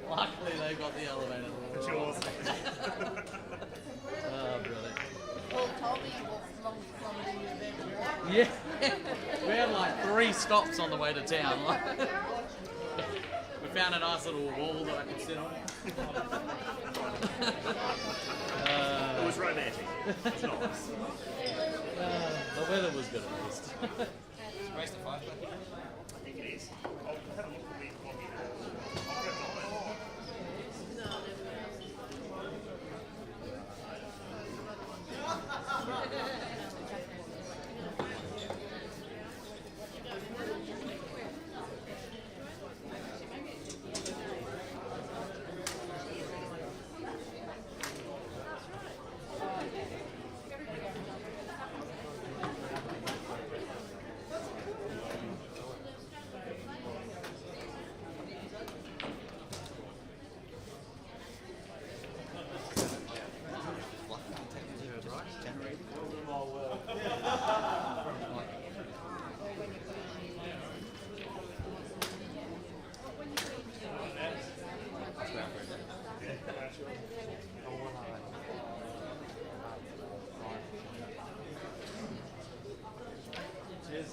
Luckily they got the elevator. It's yours. Oh, brilliant. Paul told me you walked long from the event. Yeah, we had like 3 stops on the way to town. We found a nice little wall that I could sit on. It was romantic. It's nice. The weather was good at least. Race to 5. I think it is. I'll have a look at the copy. I'll grab mine. Cheers.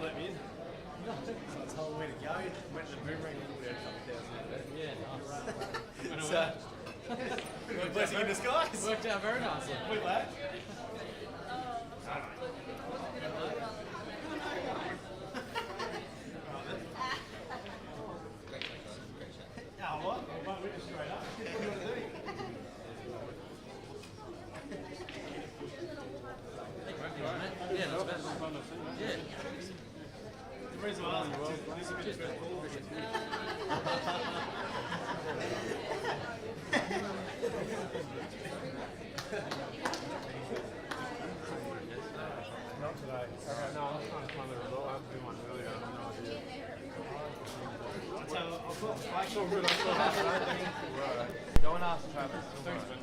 Let me in. So I told him where to go. Went to the boomerang and we had a couple thousand. Yeah, So, blessing in disguise. nice. Worked out very nicely. We lad. Oh, what? Well, we're just straight up. What do you want to do? Yeah, that's better. Yeah. The reason I asked is this is a bit of a call. Not today. Okay, no, I was trying to find the result. I have to do one earlier. I have no idea. So I've got spikes all good. I've got right. Go and ask Travis. Thanks, man.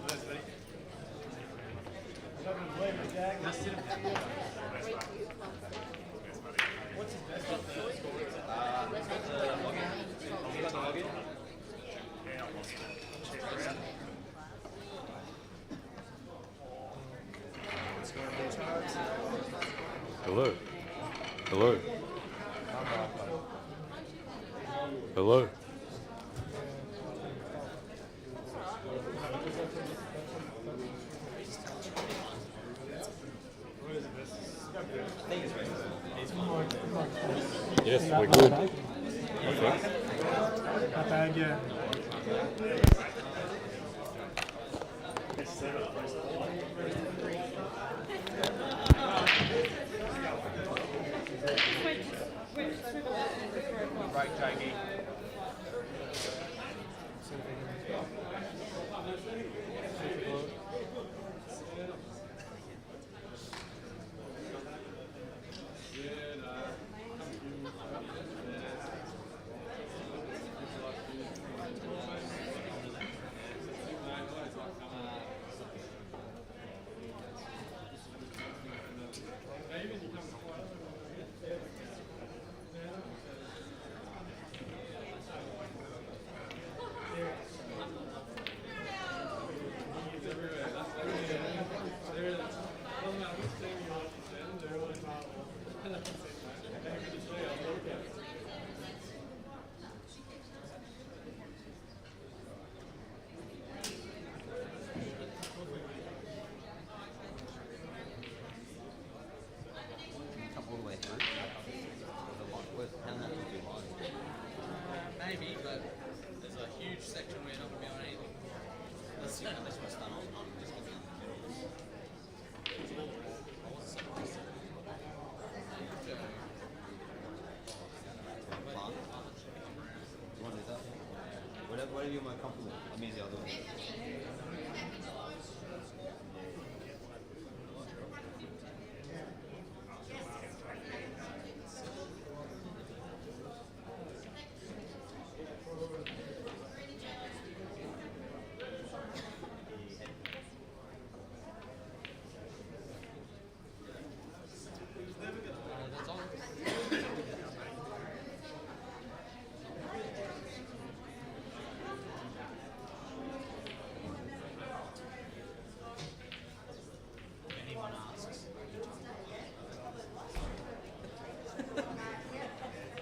That's me. I'm not going to believe it, Jag. Just sit him down. What's his best up there? You got the login? Yeah, I lost it. Check it out. Let's go to the charts. Hello. Hello. Hello. Yes, we're good. I think. Not bad, yeah. Right, JG. Maybe, but there's a huge section where you're not going to be on anything. This was done on this one. Whatever you're more comfortable. I'm easy, I'll do it.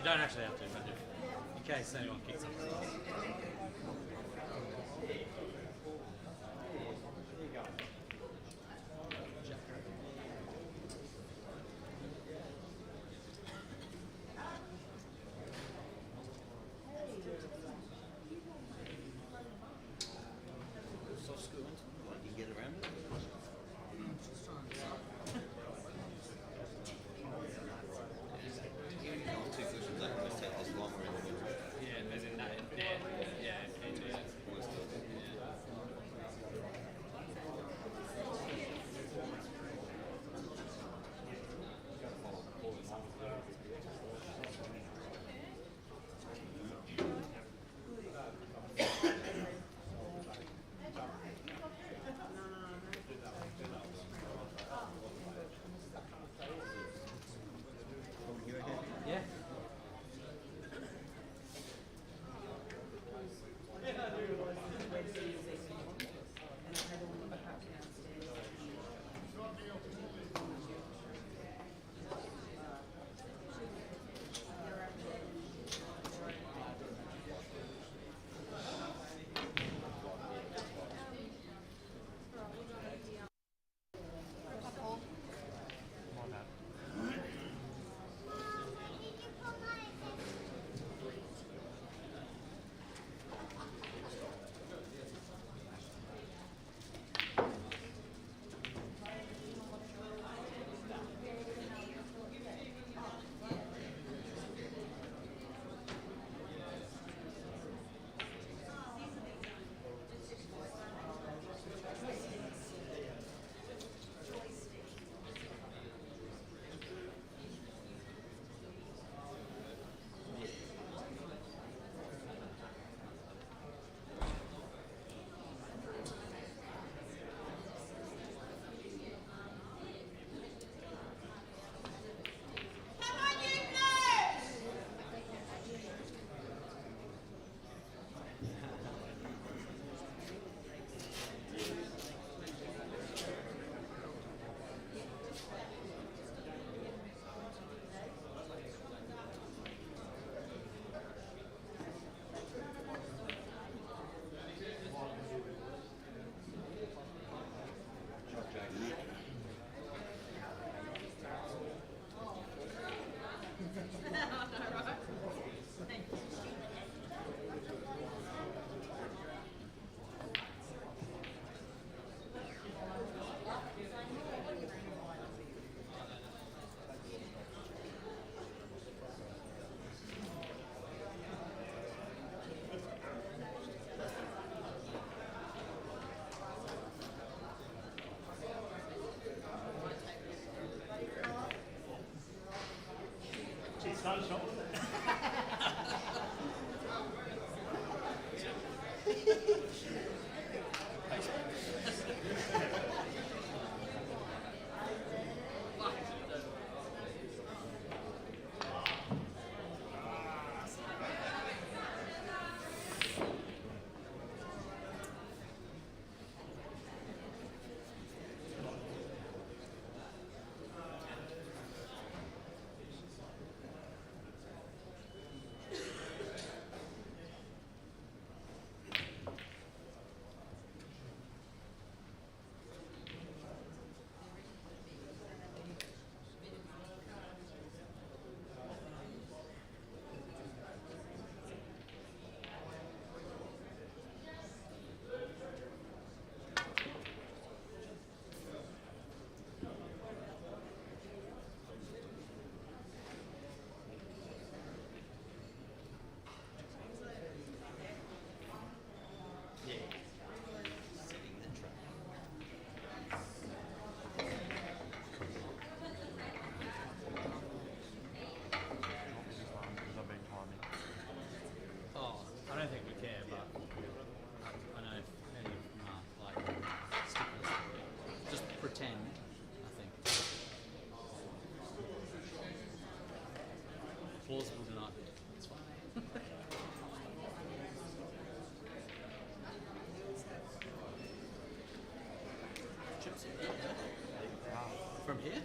don't actually have to, but if, in case anyone kicks up a fuss. Soft school, like you can get around it. Even if you want two cushions, that always take this longer in the middle. Yeah, as in that, yeah, yeah. Yeah. Geez, not a shot, was it? Oh, I don't think we care, but I know many of them are like stickers. Just pretend, I think. Plausible denial. It's fine. Chips. From here?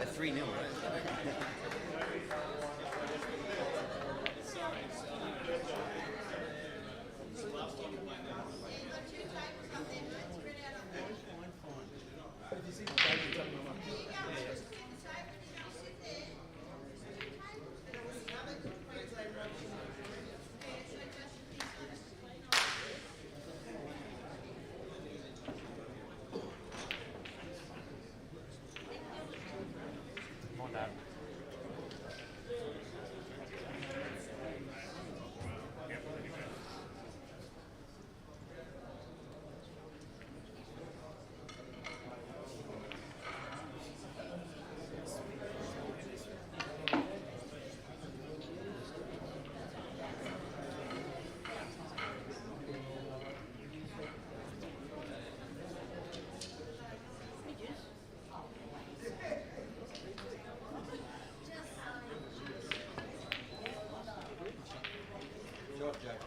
They're 3-0, right? Come on, Dad. Short, Jack.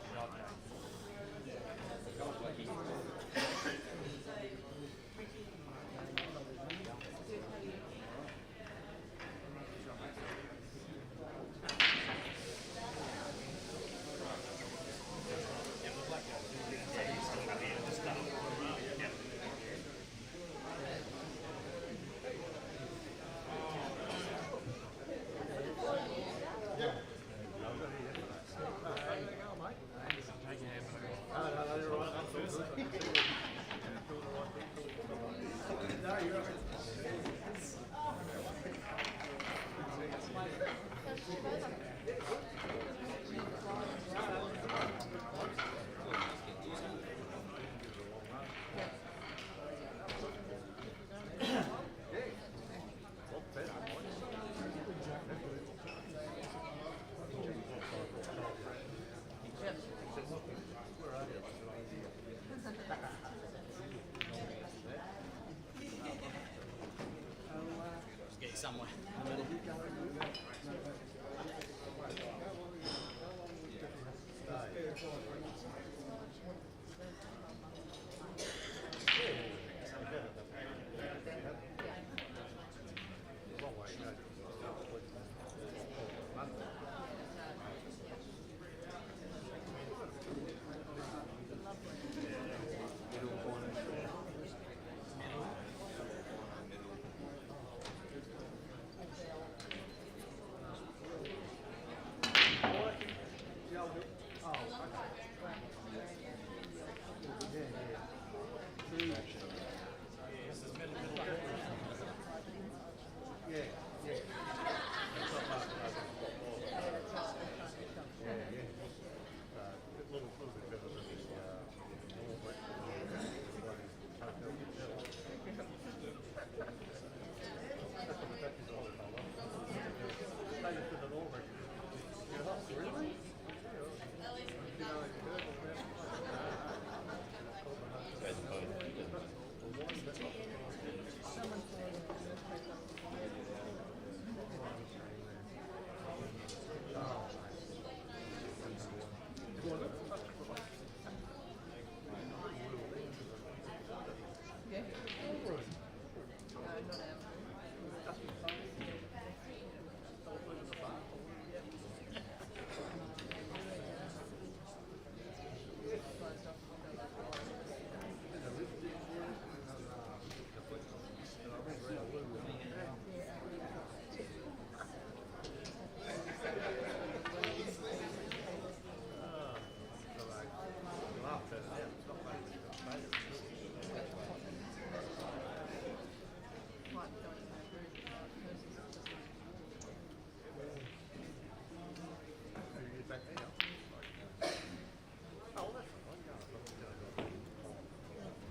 Just get you somewhere.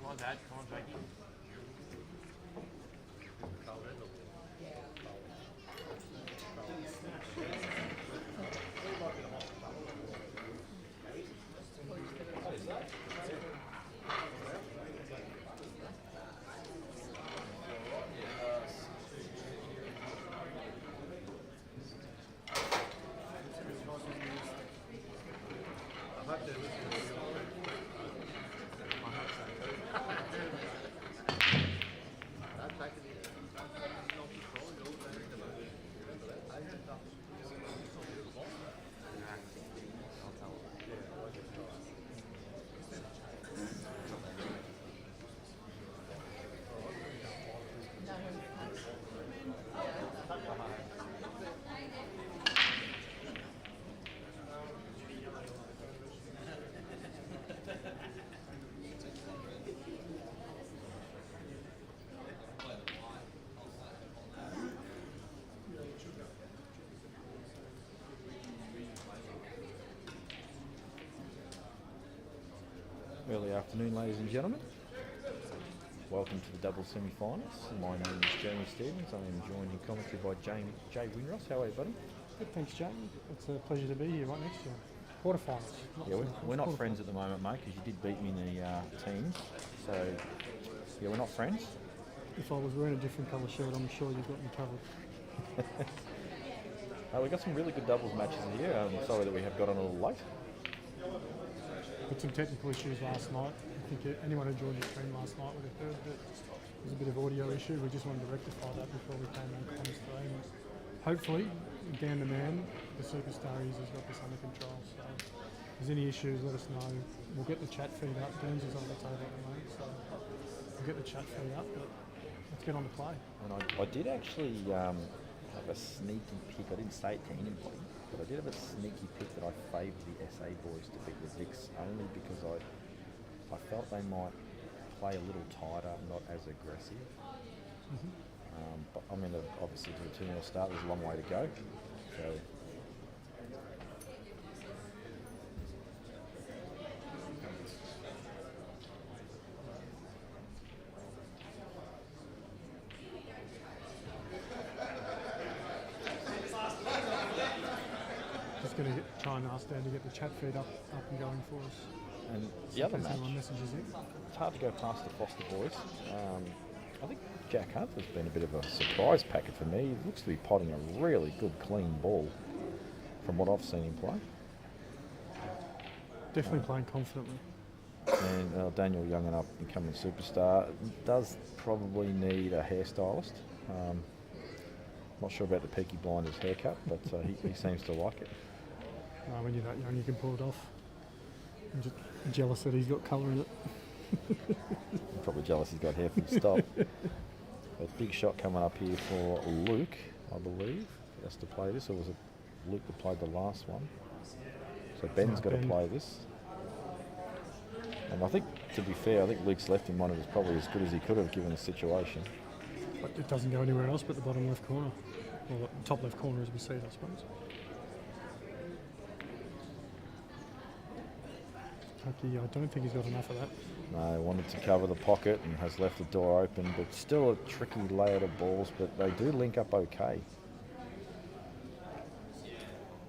Come on, Dad. Come on, Jackie. Good afternoon, ladies and gentlemen. Welcome to the double semi-finals. My name is Jamie Stevens. I am joined in commentary by Jay Winross. How are you, buddy? Good, thanks, Jamie. It's a pleasure to be here right next to you. Quarterfinals. Yeah, we're not friends at the moment, mate, because you did beat me in the teams. So, yeah, we're not friends. If I was wearing a different colour shirt, I'm sure you've got me covered. We've got some really good doubles matches here. I'm sorry that we have got on a little late. Had some technical issues last night. I think anyone who joined the stream last night would have heard that there was a bit of audio issue. We just wanted to rectify that before we came on comms today. And hopefully, Dan the man, the superstar has got this under control. So if there's any issues, let us know. We'll get the chat feed up. Dan's is on the table at the moment, so we'll get the chat feed up. But let's get on to play. And I did actually have a sneaky pick. I didn't say it to anybody, but I did have a sneaky pick that I favoured the SA boys to beat the Vicks only because I felt they might play a little tighter, not as aggressive. But I mean, obviously to the 2-0 start, there's a long way to go. So. Just going to try and ask Dan to get the chat feed up and going for us. And the other match, messages in. it's hard to go past the Foster boys. I think Jack Hunt has been a bit of a surprise packet for me. He looks to be potting a really good, clean ball from what I've seen him play. Definitely playing confidently. And Daniel Young, an up-and-coming superstar, does probably need a hairstylist. Not sure about the Peaky Blinders haircut, but he seems to like it. When you're that young, you can pull it off. I'm just jealous that he's got colour in it. I'm probably jealous he's got hair from the stop. A big shot coming up here for Luke, I believe. He has to play this, or was it Luke that played the last one? So Ben's got to play this. And I think, to be fair, I think Luke's left in one of is probably as good as he could have given the situation. But it doesn't go anywhere else but the bottom left corner. Or the top left corner as we see it, I suppose. Tucky, I don't think he's got enough of that. No, wanted to cover the pocket and has left the door open, but still a tricky layout of balls, but they do link up okay.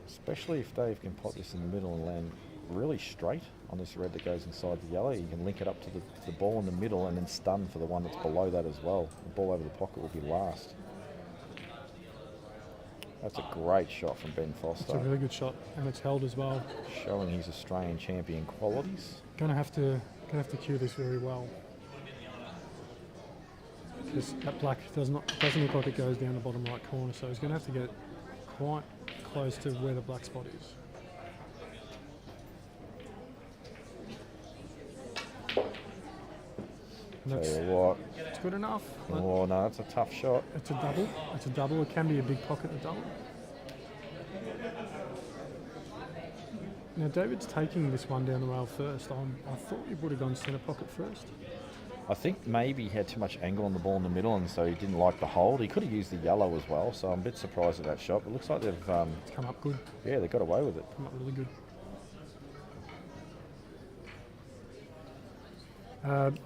Especially if Dave can pot this in the middle and land really straight on this red that goes inside the yellow. You can link it up to the ball in the middle and then stun for the one that's below that as well. The ball over the pocket will be last. That's a great shot from Ben Foster. It's a really good shot, and it's held as well. Showing his Australian champion qualities. Gonna have to cue this very well. Because that black doesn't look like it goes down the bottom right corner, so he's gonna have to get quite close to where the black spot is. Tell you what. It's good enough. Oh no, that's a tough shot. It's a double. It's a double. It can be a big pocket, a double. Now David's taking this one down the rail first. I thought he would have gone centre pocket first. I think maybe he had too much angle on the ball in the middle, and so he didn't like the hold. He could have used the yellow as well, so I'm a bit surprised at that shot. But it looks like they've It's come up good. yeah, they got away with it. Come up really good.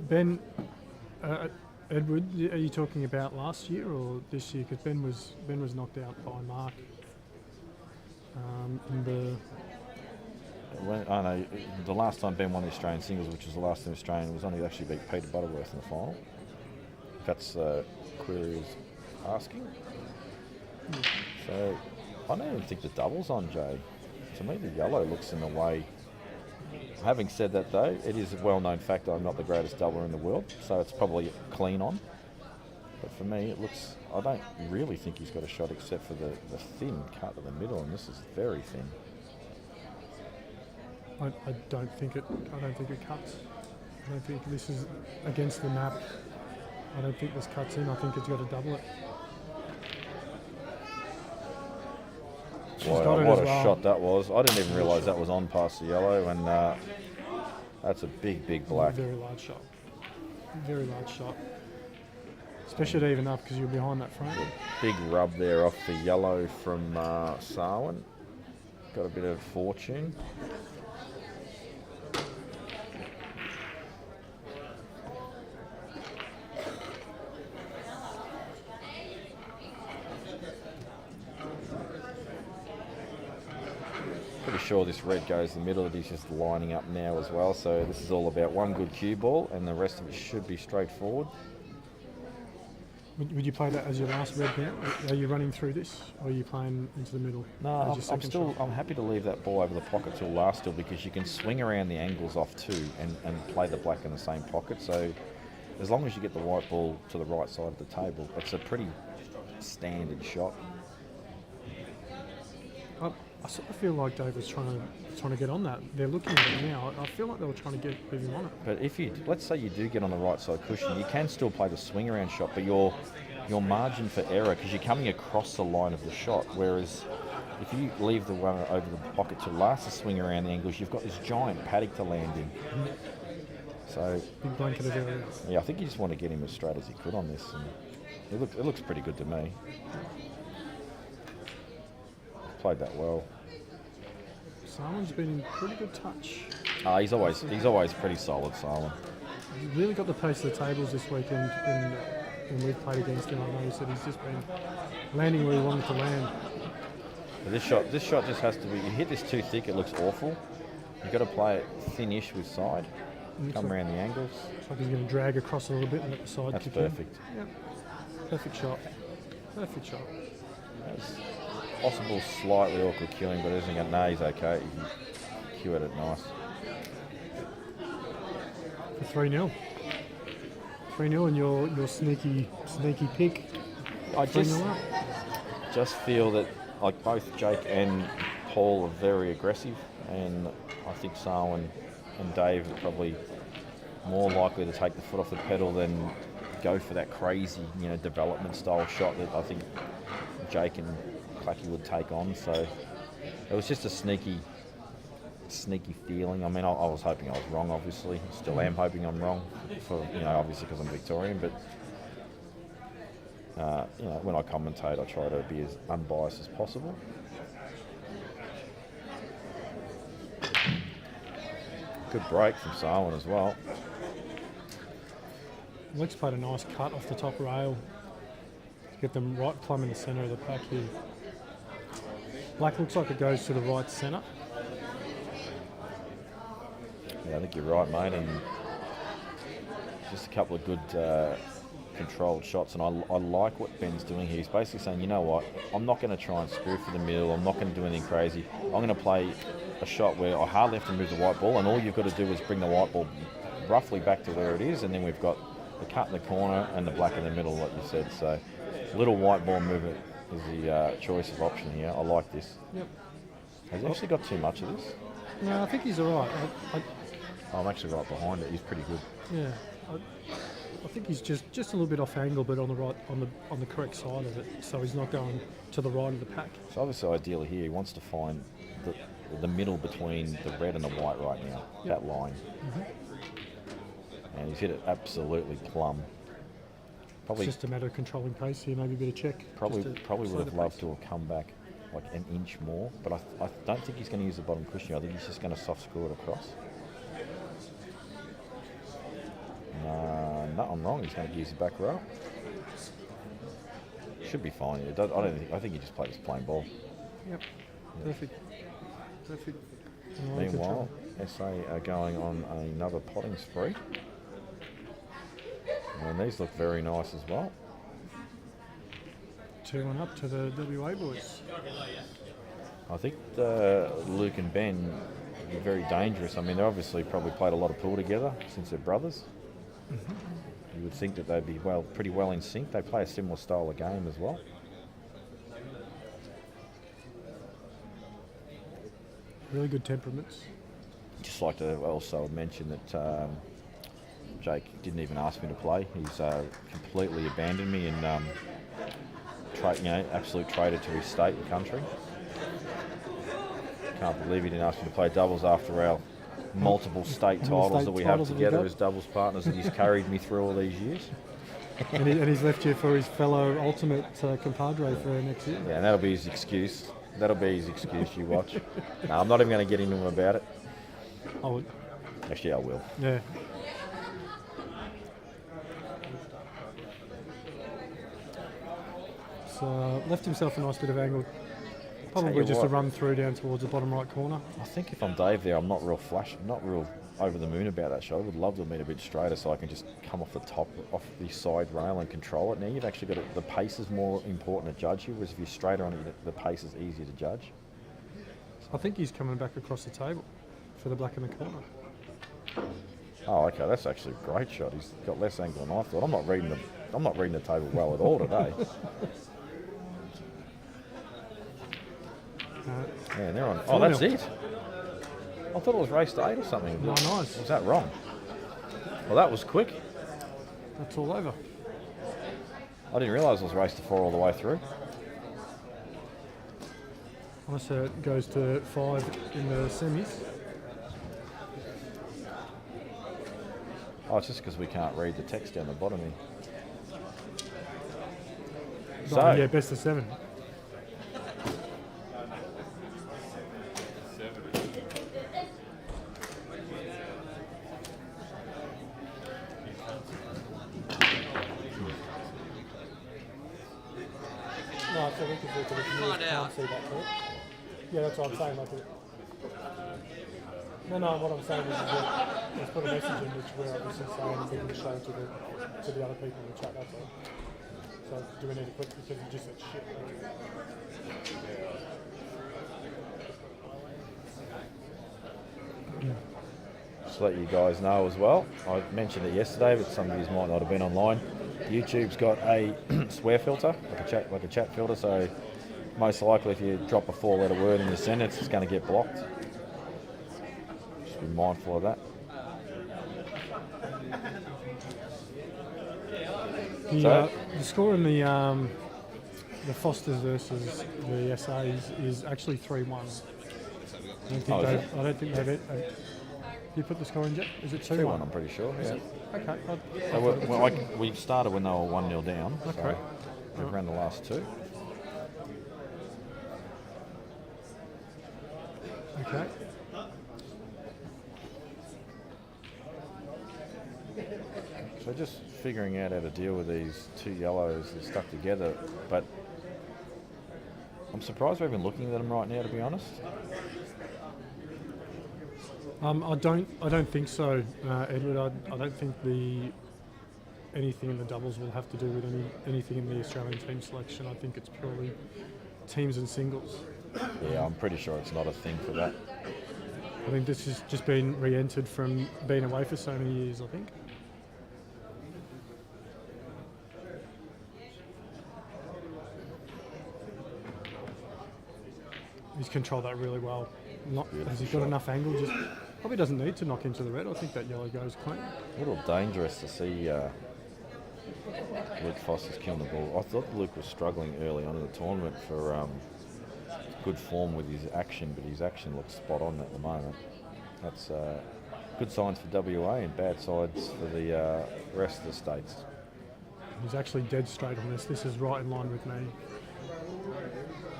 Ben, Edward, are you talking about last year or this year? Because Ben was knocked out by Mark in the. I know the last time Ben won the Australian singles, which was the last time Australian, was only actually beat Peter Butterworth in the final. If that's the query is asking. So I don't even think the double's on, Jay. To me, the yellow looks in the way. Having said that, though, it is a well-known fact that I'm not the greatest doubler in the world, so it's probably clean on. But for me, it looks. I don't really think he's got a shot except for the thin cut in the middle, and this is very thin. I don't think it cuts. I don't think this is against the map. I don't think this cuts in. I think it's got to double it. What a shot that was. I didn't even realise that was on past the yellow, and that's a big black. Very large shot. Very large shot. Especially to even up because you're behind that front. Big rub there off the yellow from Sarwin. Got a bit of fortune. sure this red goes in the middle. He's just lining up now as well. So this is all about one good cue ball, and the rest of it should be straightforward. Would you play that as your last red now? Are you running through this, or are you playing into the middle? No, as your I'm second still. shot? I'm happy to leave that ball over the pocket till last still, because you can swing around the angles off too, and play the black in the same pocket. So as long as you get the white ball to the right side of the table, it's a pretty standard shot. I sort of feel like Dave was trying to get on that. They're looking at it now. I feel like they were trying to get him on it. But if you, let's say you do get on the right side cushion, you can still play the swing around shot, but your margin for error, because you're coming across the line of the shot, whereas if you leave the one over the pocket to last the swing around the angles, you've got this giant paddock to land in. So Big blanket of area. yeah, I think you just want to get him as straight as he could on this, and it looks pretty good to me. Played that well. Salmon's been in pretty good touch. He's always pretty solid, Simon. He's really got the pace of the tables this weekend when we've played against him. I noticed that he's just been landing where he wanted to land. But this shot just has to be. You hit this too thick, it looks awful. You've got to play it thin-ish with side. Come around the angles. Looks like he's going to drag across a little bit and let the side That's kick perfect. in. Yep. Perfect shot. Perfect shot. That's possible slightly awkward cueing, but isn't it? No, he's okay. You can cue at it nice. For 3-0. 3-0 and your sneaky pick. I 3-0 up. just feel that like both Jake and Paul are very aggressive, and I think Sarwin and Dave are probably more likely to take the foot off the pedal than go for that crazy, development style shot that I think Jake and Clacky would take on. So it was just a sneaky feeling. I mean, I was hoping I was wrong, obviously. Still am hoping I'm wrong, for obviously because I'm Victorian. But when I commentate, I try to be as unbiased as possible. Good break from Sarwin as well. Lex played a nice cut off the top rail to get them right plumb in the centre of the pack here. Black looks like it goes to the right centre. Yeah, I think you're right, mate. And just a couple of good controlled shots. And I like what Ben's doing here. He's basically saying, you know what, I'm not going to try and screw for the middle. I'm not going to do anything crazy. I'm going to play a shot where I hardly have to move the white ball, and all you've got to do is bring the white ball roughly back to where it is, and then we've got the cut in the corner and the black in the middle, like you said. So little white ball movement is the choice of option here. I like this. Yep. Has he actually got too much of this? No, I think he's all right. I'm actually right behind it. He's pretty good. Yeah, I think he's just a little bit off angle, but on the right, on the correct side of it. So he's not going to the right of the pack. So obviously, ideally here, he wants to find the middle between the red and the white right now. Yep. That line. And he's hit it absolutely plumb. Probably It's just a matter of controlling pace here, maybe a bit of check. Probably just to would slow have the loved pace. to have come back like an inch more, but I don't think he's going to use the bottom cushion. I think he's just going to soft screw it across. No, I'm wrong. He's going to use the back row. Should be fine. I think he just played his plain ball. Yep. Perfect. Perfect. I like the Meanwhile, SA are going on another potting spree. And these look very nice as well. 2-1 up to the WA boys. I think Luke and Ben are very dangerous. I mean, they obviously probably played a lot of pool together since they're brothers. You would think that they'd be pretty well in sync. They play a similar style of game as well. Really good temperaments. Just like to also mention that Jake didn't even ask me to play. He's completely abandoned me and absolute traitor to his state and country. Can't believe he didn't ask me to play doubles after our multiple state titles that we have together as doubles partners that he's carried me through all these years. and he's left you for his fellow ultimate compadre for next year. Yeah, and that'll be his excuse. That'll be his excuse, you watch. No, I'm not even going to get into him about it. I would. Actually, I will. Yeah. So left himself a nice bit of angle. Probably just a run through down towards the bottom right corner. I think if I'm Dave there, I'm not real over the moon about that shot. I would love to have been a bit straighter so I can just come off the top, off the side rail and control it. Now you've actually got the pace is more important to judge here, whereas if you're straighter on it, the pace is easier to judge. I think he's coming back across the table for the black in the corner. Oh, okay, that's actually a great shot. He's got less angle than I thought. I'm not reading the table well at all today. Yeah, they're on. Oh, that's it. I thought it was race to 8 or something. No, nice. Was that wrong? Well, that was quick. That's all over. I didn't realise it was race to 4 all the way through. Honestly, it goes to 5 in the semis. Oh, it's just because we can't read the text down the bottom here. Oh, yeah, best of 7. No, so we can see that if you can't see that too. Yeah, that's what I'm saying. Like, no, what I'm saying is that let's put a message in which we're obviously saying we can show to the other people in the chat, that's all. So do we need to put, because it just said shit. Just to let you guys know as well, I mentioned it yesterday, but some of you might not have been online. YouTube's got a swear filter, like a chat filter, so most likely if you drop a 4-letter word in the sentence, it's going to get blocked. Just be mindful of that. The score in the Fosters versus the SAs is actually 3-1. I don't think they've. You put the score in, Jet? Is it 2-1? 2-1, I'm pretty sure. Yeah. Okay. We started when they were 1-0 down. Okay. So we've ran the last 2. Okay. So just figuring out how to deal with these 2 yellows that are stuck together, but I'm surprised we're even looking at them right now, to be honest. I don't think so, Edward. I don't think anything in the doubles will have to do with anything in the Australian team selection. I think it's purely teams and singles. Yeah, I'm pretty sure it's not a thing for that. I think this has just been re-entered from being away for so many years, I think. He's controlled that really well. Has he got enough angle? Just probably doesn't need to knock into the red. I think that yellow goes clean. A little dangerous to see Luke Foster's killing the ball. I thought Luke was struggling early on in the tournament for good form with his action, but his action looks spot on at the moment. That's good signs for WA and bad sides for the rest of the states. He's actually dead straight on this. This is right in line with me.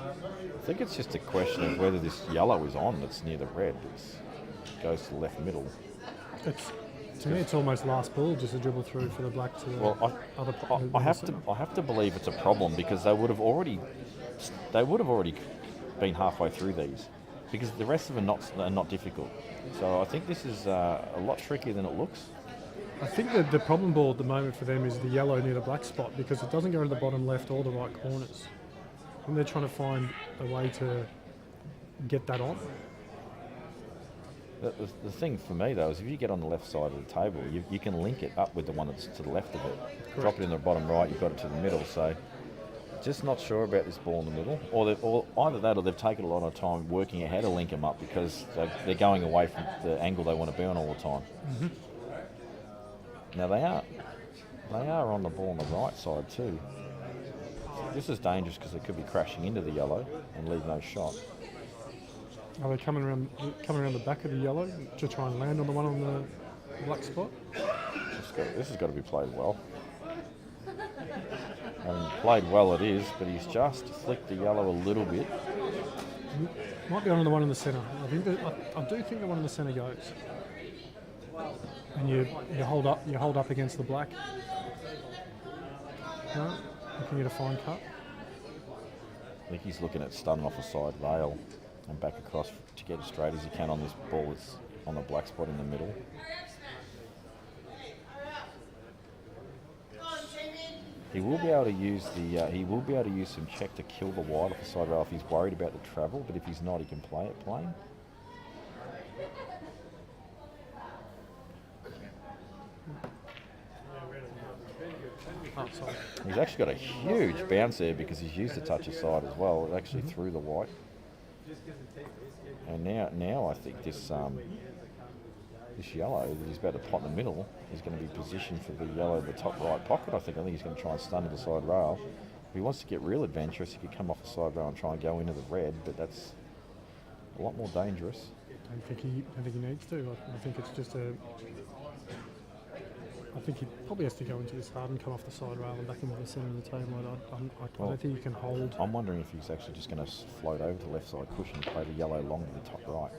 I think it's just a question of whether this yellow is on that's near the red. It goes to the left middle. To me, it's almost last ball, just a dribble through for the black to the other. I have to believe it's a problem because they would have already been halfway through these, because the rest of them are not difficult. So I think this is a lot trickier than it looks. I think that the problem ball at the moment for them is the yellow near the black spot, because it doesn't go to the bottom left or the right corners. And they're trying to find a way to get that on. The thing for me though is if you get on the left side of the table, you can link it up with the one that's to the left of it. Correct. Drop it in the bottom right, you've got it to the middle. So just not sure about this ball in the middle, or either that or they've taken a lot of time working out how to link them up because they're going away from the angle they want to be on all the time. Mm-hmm. Now they are on the ball on the right side too. This is dangerous because they could be crashing into the yellow and leave no shot. Are they coming around the back of the yellow to try and land on the one on the black spot? This has got to be played well. And played well it is, but he's just flicked the yellow a little bit. Might be on the one in the centre. I do think the one in the centre goes. And you hold up against the black. No, looking at a fine cut. I think he's looking at stunning off a side rail and back across to get as straight as he can on this ball that's on the black spot in the middle. He will be able to use some check to kill the wide off the side rail if he's worried about the travel, but if he's not, he can play it plain. Oh, sorry. He's actually got a huge bounce there because he's used a touch of side as well. It actually threw the white. And now I think this yellow that he's about to pot in the middle is going to be positioned for the yellow, the top right pocket. I think he's going to try and stun to the side rail. If he wants to get real adventurous, he could come off the side rail and try and go into the red, but that's a lot more dangerous. I don't think he needs to. I think it's just a. I think he probably has to go into this hard and come off the side rail and back into the centre of the table. I don't think he can hold. I'm wondering if he's actually just going to float over to the left side cushion and play the yellow long to the top right.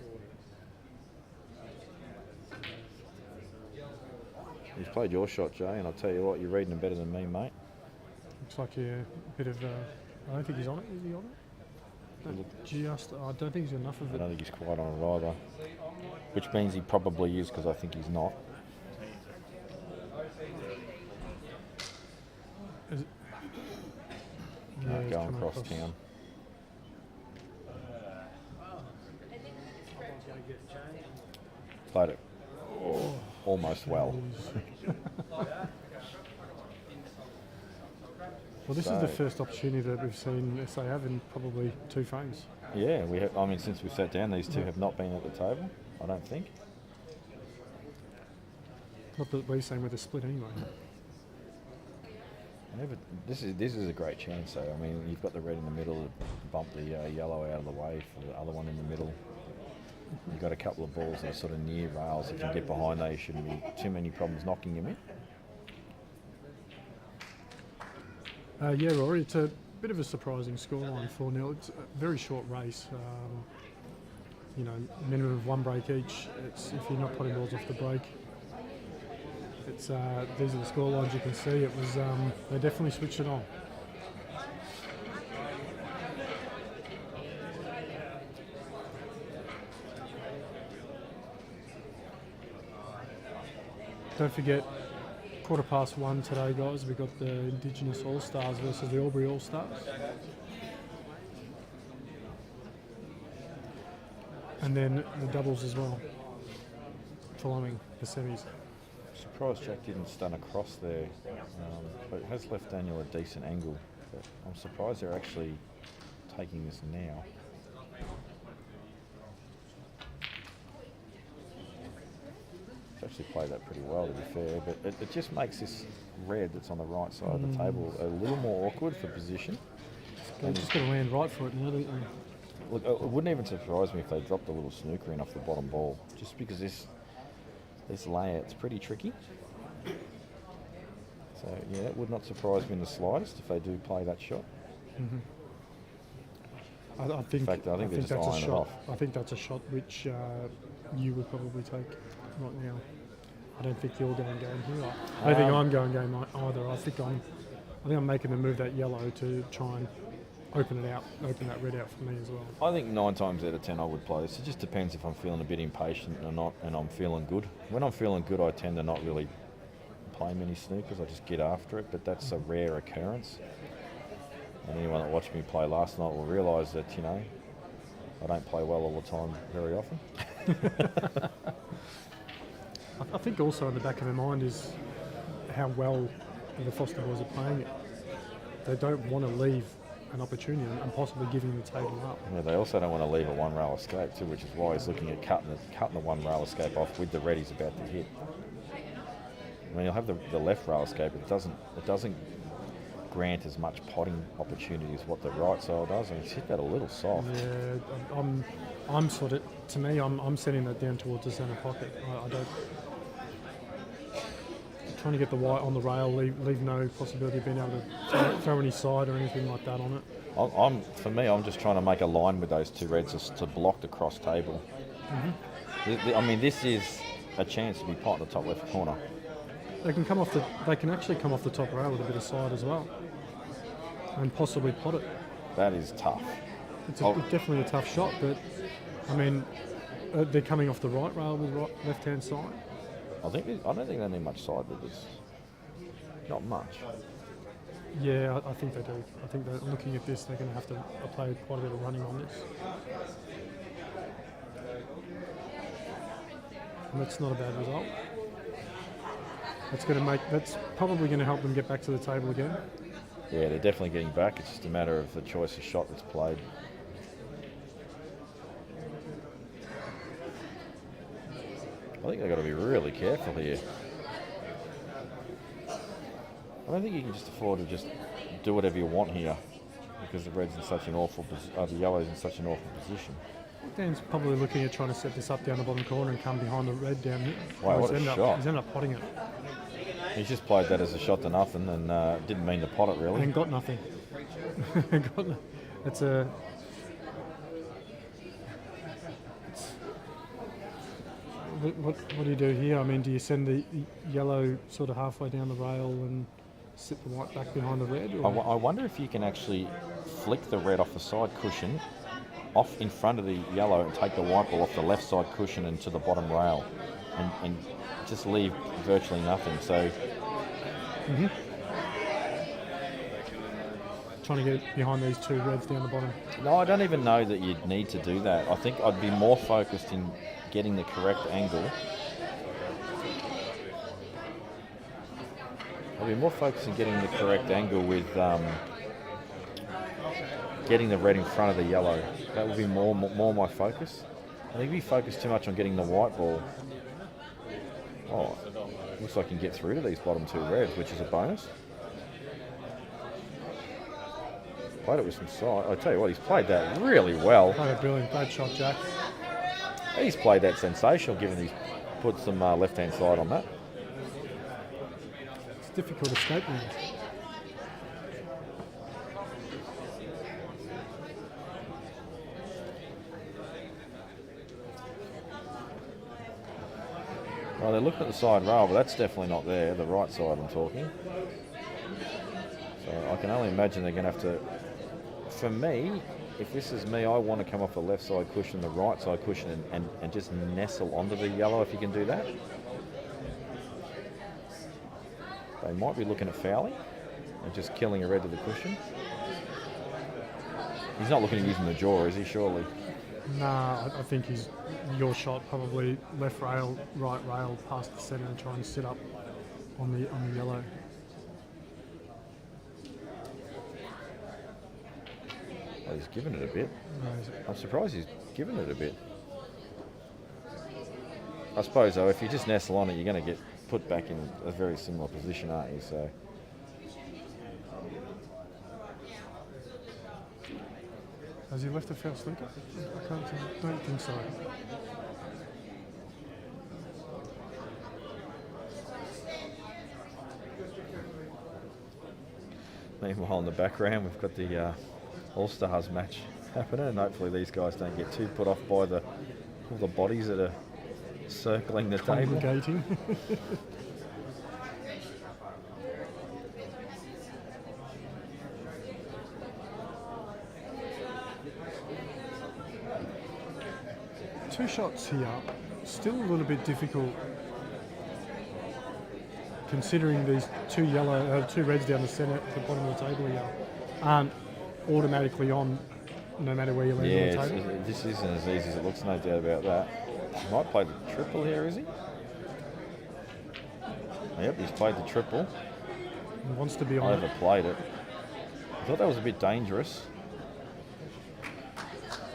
He's played your shot, Jay, and I'll tell you what, you're reading him better than me, mate. Looks like a bit of. I don't think he's on it. Is he on it? I don't think he's got enough of I it. don't think he's quite on it either. Which means he probably is, because I think he's not. Is it? Going across town. Played it almost well. Well, this is the first opportunity that we've seen SA have in probably 2 frames. Yeah, we have. I mean, since we sat down, these two have not been at the table, I don't think. Not that we've seen with a split anyway. Yeah, but this is a great chance, though. I mean, you've got the red in the middle to bump the yellow out of the way for the other one in the middle. You've got a couple of balls that are sort of near rails. If you can get behind those, shouldn't be too many problems knocking him in. Yeah, Rory, it's a bit of a surprising scoreline, 4-0. It's a very short race. Minimum of 1 break each. It's if you're not putting balls off the break. It's these are the scorelines you can see. It was they definitely switched it on. Don't forget, 1:15 today, guys. We've got the Indigenous All-Stars versus the Albury All-Stars. And then the doubles as well, following the semis. Surprised Jack didn't stun across there, but it has left Daniel a decent angle. But I'm surprised they're actually taking this now. It's actually played that pretty well, to be fair, but it just makes this red that's on the right side of the table a little more awkward for position. They're just going to land right for it now, don't they? Look, it wouldn't even surprise me if they dropped a little snooker in off the bottom ball, just because this layout's pretty tricky. So yeah, it would not surprise me in the slightest if they do play that shot. I think, In fact, I think they're just that's a eyeing it shot. off. I think that's a shot which you would probably take right now. I don't think you're going game here. I don't think I'm going game either. I think I'm making them move that yellow to try and open that red out for me as well. I think 9 times out of 10 I would play this. It just depends if I'm feeling a bit impatient or not, and I'm feeling good. When I'm feeling good, I tend to not really play many snookers. I just get after it, but that's a rare occurrence. And anyone that watched me play last night will realise that, I don't play well all the time very often. I think also in the back of their mind is how well the Foster boys are playing it. They don't want to leave an opportunity and possibly giving the table up. Yeah, they also don't want to leave a 1 rail escape too, which is why he's looking at cutting the 1 rail escape off with the red he's about to hit. I mean, you'll have the left rail escape, but it doesn't grant as much potting opportunity as what the right side does, and he's hit that a little soft. Yeah, I'm sort of, to me, I'm sending that down towards the centre pocket. I don't. Trying to get the white on the rail, leave no possibility of being able to throw any side or anything like that on it. For me, I'm just trying to make a line with those 2 reds just to block the cross table. I mean, this is a chance to be pot in the top left corner. They can actually come off the top rail with a bit of side as well, and possibly pot it. That is tough. It's Oh. definitely a tough shot, but I mean, they're coming off the right rail with left-hand side. I don't think they need much side with this. Not much. Yeah, I think they do. I think that looking at this, they're going to have to apply quite a bit of running on this. And that's not a bad result. That's probably going to help them get back to the table again. Yeah, they're definitely getting back. It's just a matter of the choice of shot that's played. I think they've got to be really careful here. I don't think you can just afford to just do whatever you want here because the red's in such an awful the yellow's in such an awful position. Dan's probably looking at trying to set this up down the bottom corner and come behind the red down here. Wow, what a shot. He's ended up potting it. He's just played that as a shot to nothing and didn't mean to pot it really. And got nothing. It's a... What do you do here? I mean, do you send the yellow sort of halfway down the rail and sit the white back behind the red? Or? I wonder if you can actually flick the red off the side cushion off in front of the yellow and take the white ball off the left side cushion and to the bottom rail and just leave virtually nothing. So trying to get behind these two reds down the bottom. no, I don't even know that you'd need to do that. I think I'd be more focused in getting the correct angle. I'd be more focused in getting the correct angle with getting the red in front of the yellow. That would be more my focus. I think if you focus too much on getting the white ball, looks like you can get through to these bottom two reds, which is a bonus. Played it with some side. I tell you what, he's played that really well. Played a brilliant, bad shot, Jack. He's played that sensational, given he's put some left-hand side on that. It's difficult escape now. Well, they're looking at the side rail, but that's definitely not there. The right side, I'm talking. So I can only imagine they're going to have to. For me, if this is me, I want to come off the left side cushion, the right side cushion, and just nestle onto the yellow if you can do that. They might be looking at fouling and just killing a red to the cushion. He's not looking at using the jaw, is he? Surely. Nah, I think your shot probably left rail, right rail, past the centre and try and sit up on the yellow. Well, he's given it a bit. I'm surprised he's given it a bit. I suppose though, if you just nestle on it, you're going to get put back in a very similar position, aren't you? So. Has he left a foul slinker? I don't think so. Meanwhile, in the background, we've got the All-Stars match happening, and hopefully these guys don't get too put off by all the bodies that are circling the table. Congregating. Two shots here, still a little bit difficult considering these two reds down the centre at the bottom of the table here aren't automatically on no matter where you land on the table. This isn't as easy as it looks, no doubt about that. He might play the triple here, is he? Yep, he's played the triple. He wants to be on it. Overplayed it. I thought that was a bit dangerous.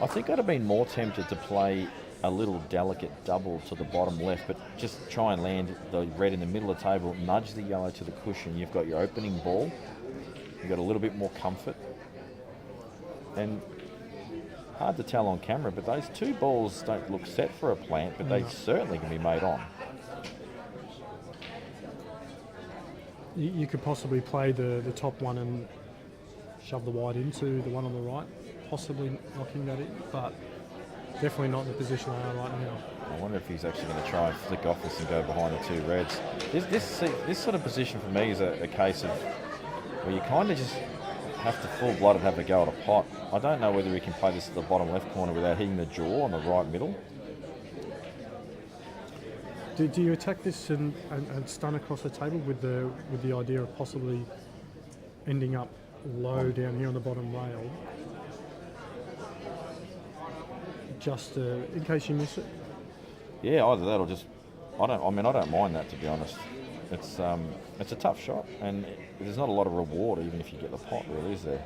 I think I'd have been more tempted to play a little delicate double to the bottom left, but just try and land the red in the middle of the table, nudge the yellow to the cushion. You've got your opening ball. You've got a little bit more comfort. And hard to tell on camera, but those two balls don't look set for a plant, but they certainly can be made on. You could possibly play the top one and shove the white into the one on the right, possibly knocking that in, but definitely not in the position they are right now. I wonder if he's actually going to try and flick off this and go behind the two reds. This sort of position for me is a case of where you kind of just have to full-blooded have a go at a pot. I don't know whether he can play this at the bottom left corner without hitting the jaw on the right middle. Do you attack this and stun across the table with the idea of possibly ending up low down here on the bottom rail, just in case you miss it? Yeah, either that or just I don't mind that, to be honest. It's a tough shot, and there's not a lot of reward even if you get the pot, really, is there?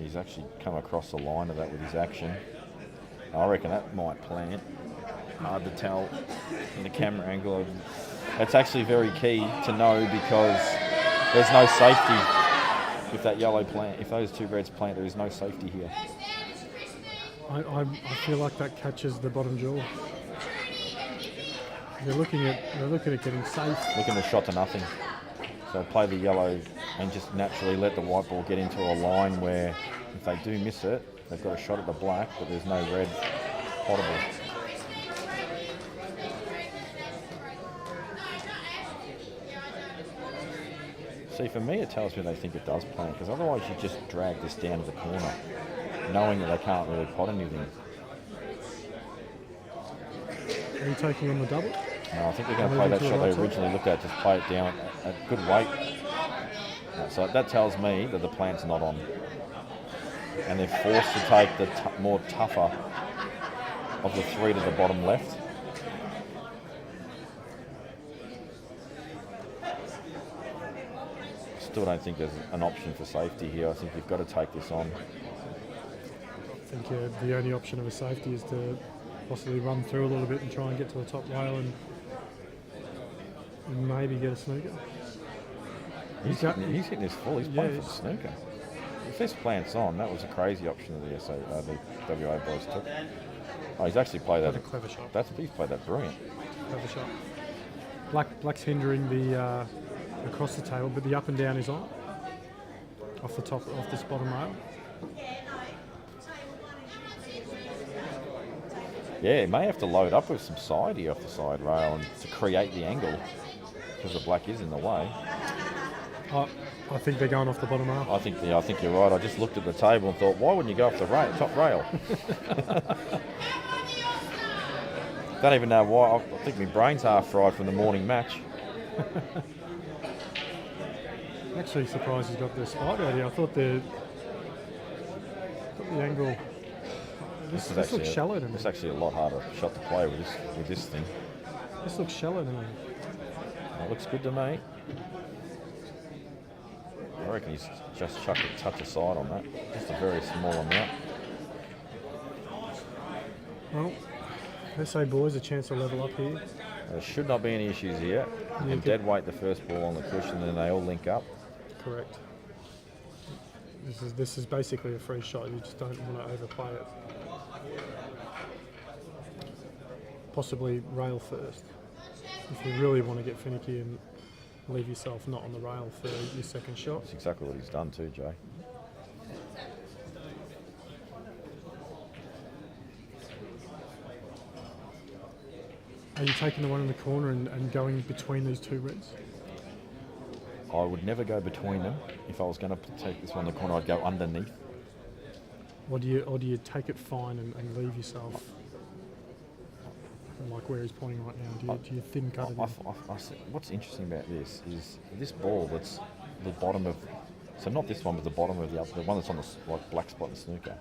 He's actually come across the line of that with his action. I reckon that might plant. Hard to tell in the camera angle. That's actually very key to know because there's no safety with that yellow plant. If those two reds plant, there is no safety here. I feel like that catches the bottom jaw. They're looking at getting safe. Looking to shot to nothing. So play the yellow and just naturally let the white ball get into a line where if they do miss it, they've got a shot at the black, but there's no red potable. See, for me, it tells me they think it does plant, because otherwise you just drag this down to the corner, knowing that they can't really pot anything. Are you taking on the double? No, I think they're going to play that shot they originally looked at, just play it down at good weight. So that tells me that the plant's not on. And they're forced to take the more tougher of the three to the bottom left. Still don't think there's an option for safety here. I think you've got to take this on. I think the only option of a safety is to possibly run through a little bit and try and get to the top rail and maybe get a snooker. He's hitting this full. He's playing for the snooker. If this plant's on, that was a crazy option that the WA boys took. Oh, he's actually played that. A clever shot. He's played that brilliant. Clever shot. Black's hindering the across the table, but the up and down is on. Off this bottom rail. Yeah, he may have to load up with some side here off the side rail and to create the angle because the black is in the way. I think they're going off the bottom rail. I think you're right. I just looked at the table and thought, why wouldn't you go off the top rail? Don't even know why. I think my brain's half fried from the morning match. I'm actually surprised he's got the spot out here. I thought the angle. This looks shallow to me. It's actually a lot harder shot to play with this thing. This looks shallow to me. It looks good to me. I reckon he's just chucked a touch aside on that. Just a very small amount. Well, SA boys a chance to level up here. There should not be any issues here. You can dead weight the first ball on the cushion and then they all link up. Correct. This is basically a free shot. You just don't want to overplay it. Possibly rail first. If you really want to get finicky and leave yourself not on the rail for your second shot. That's exactly what he's done too, Jay. Are you taking the one in the corner and going between these two reds? I would never go between them. If I was going to take this one in the corner, I'd go underneath. Or do you take it fine and leave yourself like where he's pointing right now? Do you thin cut it in? What's interesting about this is this ball that's the bottom of, so not this one, but the bottom of the one that's on the black spot in the snooker.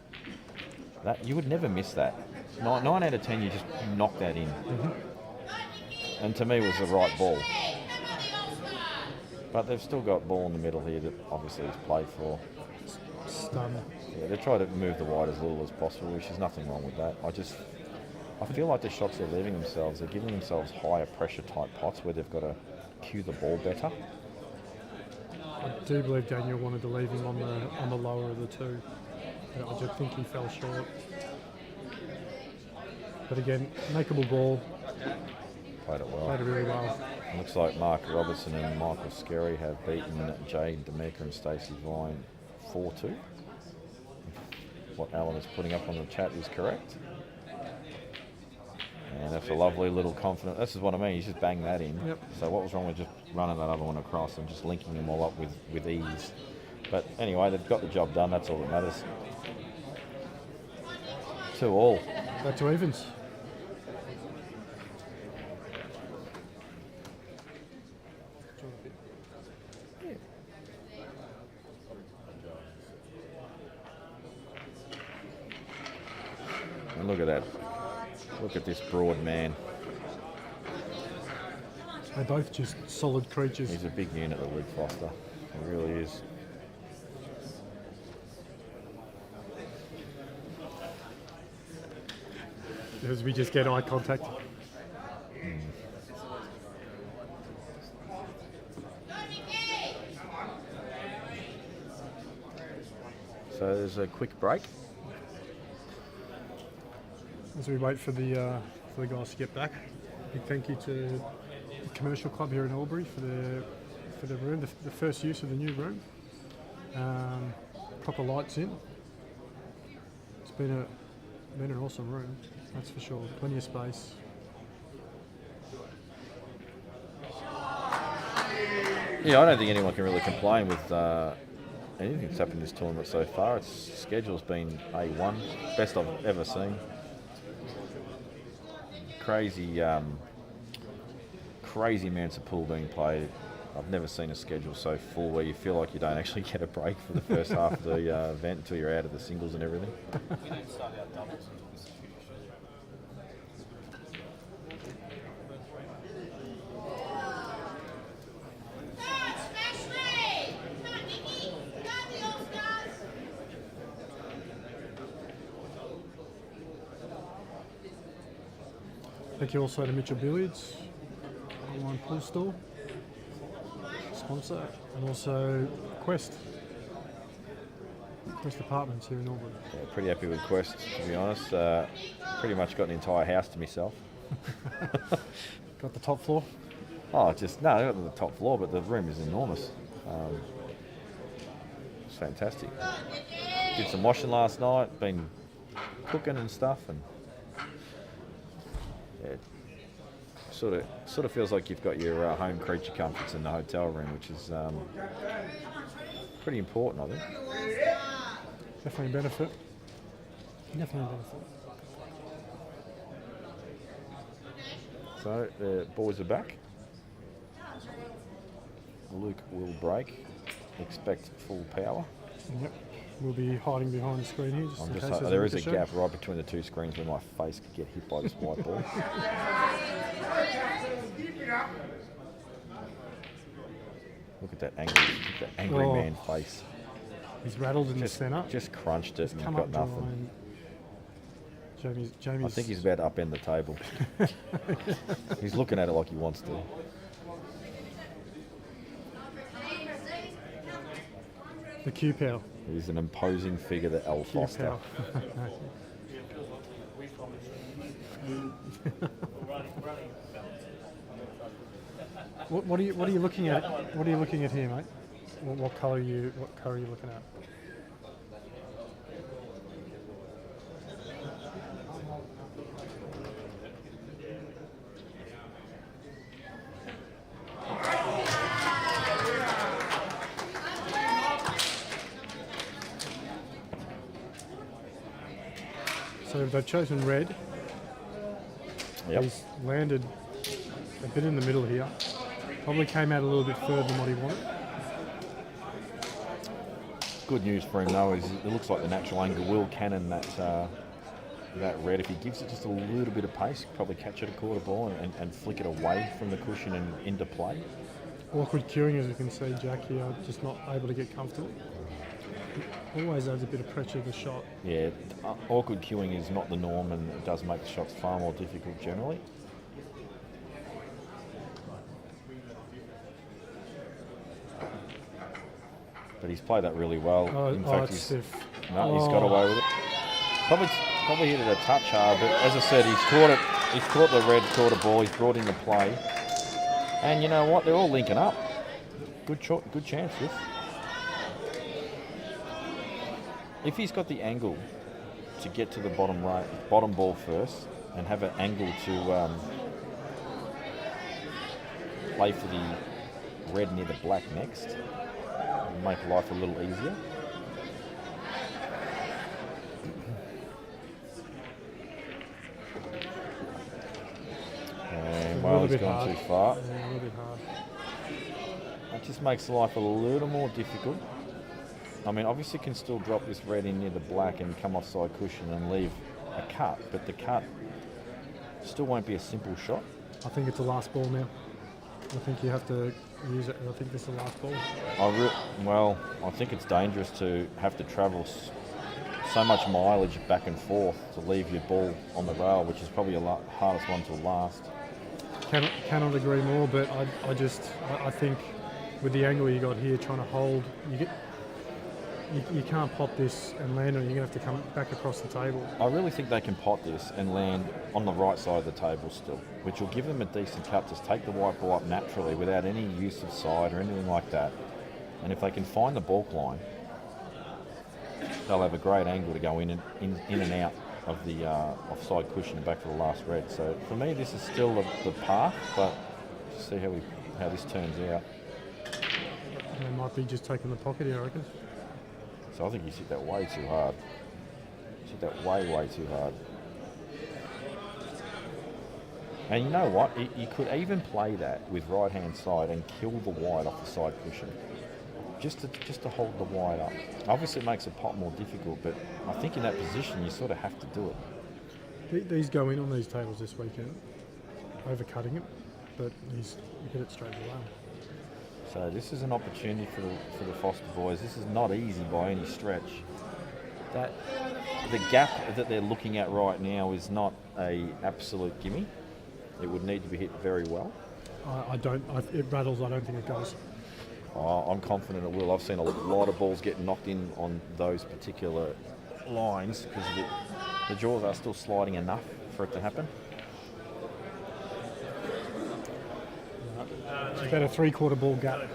That you would never miss that. 9 out of 10, you just knock that in. Mm-hmm. And to me, it was the right ball. But they've still got ball in the middle here that obviously is played for. Stun. Yeah, they try to move the white as little as possible, which is nothing wrong with that. I feel like the shots they're leaving themselves, they're giving themselves higher pressure type pots where they've got to cue the ball better. I do believe Daniel wanted to leave him on the lower of the two. But I just think he fell short. But again, makeable ball. Played it well. Played it really well. It looks like Mark Robertson and Michael Skerry have beaten Jade Demecker and Stacey Vine 4-2. What Alan is putting up on the chat is correct. And that's a lovely little confident. This is what I mean. He's just banged that in. Yep. So what was wrong with just running that other one across and just linking them all up with ease? But anyway, they've got the job done. That's all that matters. 2-all. Back to evens. And look at that. Look at this broad man. They're both just solid creatures. He's a big unit, the Luke Foster. He really is. As we just get eye contact. So there's a quick break. As we wait for the guys to get back. Big thank you to the commercial club here in Albury for the room, the first use of the new room. Proper lights in. It's been an awesome room, that's for sure. Plenty of space. Yeah, I don't think anyone can really complain with anything that's happened this tournament so far. Its schedule's been A1, best I've ever seen. Crazy amounts of pool being played. I've never seen a schedule so full where you feel like you don't actually get a break for the first half of the event until you're out of the singles and everything. We don't start our doubles until this is finished. Thank you also to Mitchell Billiards, online pool store, sponsor, and also Quest Apartments here in Albury. Yeah, pretty happy with Quest, to be honest. Pretty much got an entire house to myself. Got the top floor. Oh, just no, not the top floor, but the room is enormous. It's fantastic. Did some washing last night, been cooking and stuff, and yeah, sort of feels like you've got your home creature comforts in the hotel room, which is pretty important, I think. Definitely a benefit. Definitely a benefit. So the boys are back. Luke will break. Expect full power. Yep. We'll be hiding behind the screen here just in case there's There is a show. gap right between the two screens where my face could get hit by this white ball. Look at that angry Oh. man face. He's rattled in the centre. Just crunched it and Come got up nothing. drawing. Jamie's I think he's about to upend the table. He's looking at it like he wants to. the Q-Pow. He's an imposing figure, the L Foster. Q-Pow. What are you looking at? What are you looking at here, mate? What colour are you looking at? So they've chosen red. Yep. He's landed a bit in the middle here. Probably came out a little bit further than what he wanted. Good news for him though is it looks like the natural angle will cannon that red. If he gives it just a little bit of pace, probably catch it a quarter ball and flick it away from the cushion and into play. Awkward queuing, as you can see, Jack here, just not able to get comfortable. Always adds a bit of pressure to the shot. Yeah, awkward queuing is not the norm and it does make the shots far more difficult generally. But he's played that really well. In fact, it's stiff. he's got away with it. Probably hit it a touch hard, but as I said, he's caught it. He's caught the red quarter ball. He's brought into play, and you know what? They're all linking up. Good chance this. If he's got the angle to get to the bottom ball first, and have an angle to play for the red near the black next. It'll make life a little easier. And well, he's gone too far. Yeah, a little bit hard. That just makes life a little more difficult. I mean, obviously can still drop this red in near the black and come off side cushion and leave a cut, but the cut still won't be a simple shot. I think it's the last ball now. I think you have to use it. I think this is the last ball. Well, I think it's dangerous to have to travel so much mileage back and forth to leave your ball on the rail, which is probably the hardest one to last. Cannot agree more, but I think with the angle you got here, trying to hold, you can't pop this and land on it. You're going to have to come back across the table. I really think they can pot this and land on the right side of the table still, which will give them a decent cut. Just take the white ball up naturally without any use of side or anything like that. And if they can find the balk line, they'll have a great angle to go in and out of the offside cushion and back for the last red. So for me, this is still the path, but just see how this turns out. They might be just taking the pocket here, I reckon. So I think he's hit that way too hard. He's hit that way too hard. And you know what? You could even play that with right hand side and kill the white off the side cushion. Just to hold the white up. Obviously it makes a pot more difficult, but I think in that position you sort of have to do it. These go in on these tables this weekend, overcutting it, but he's hit it straight away. So this is an opportunity for the Foster boys. This is not easy by any stretch. The gap that they're looking at right now is not a absolute gimme. It would need to be hit very well. It rattles. I don't think it goes. I'm confident it will. I've seen a lot of balls get knocked in on those particular lines because the jaws are still sliding enough for it to happen. It's about a 3/4 ball gap.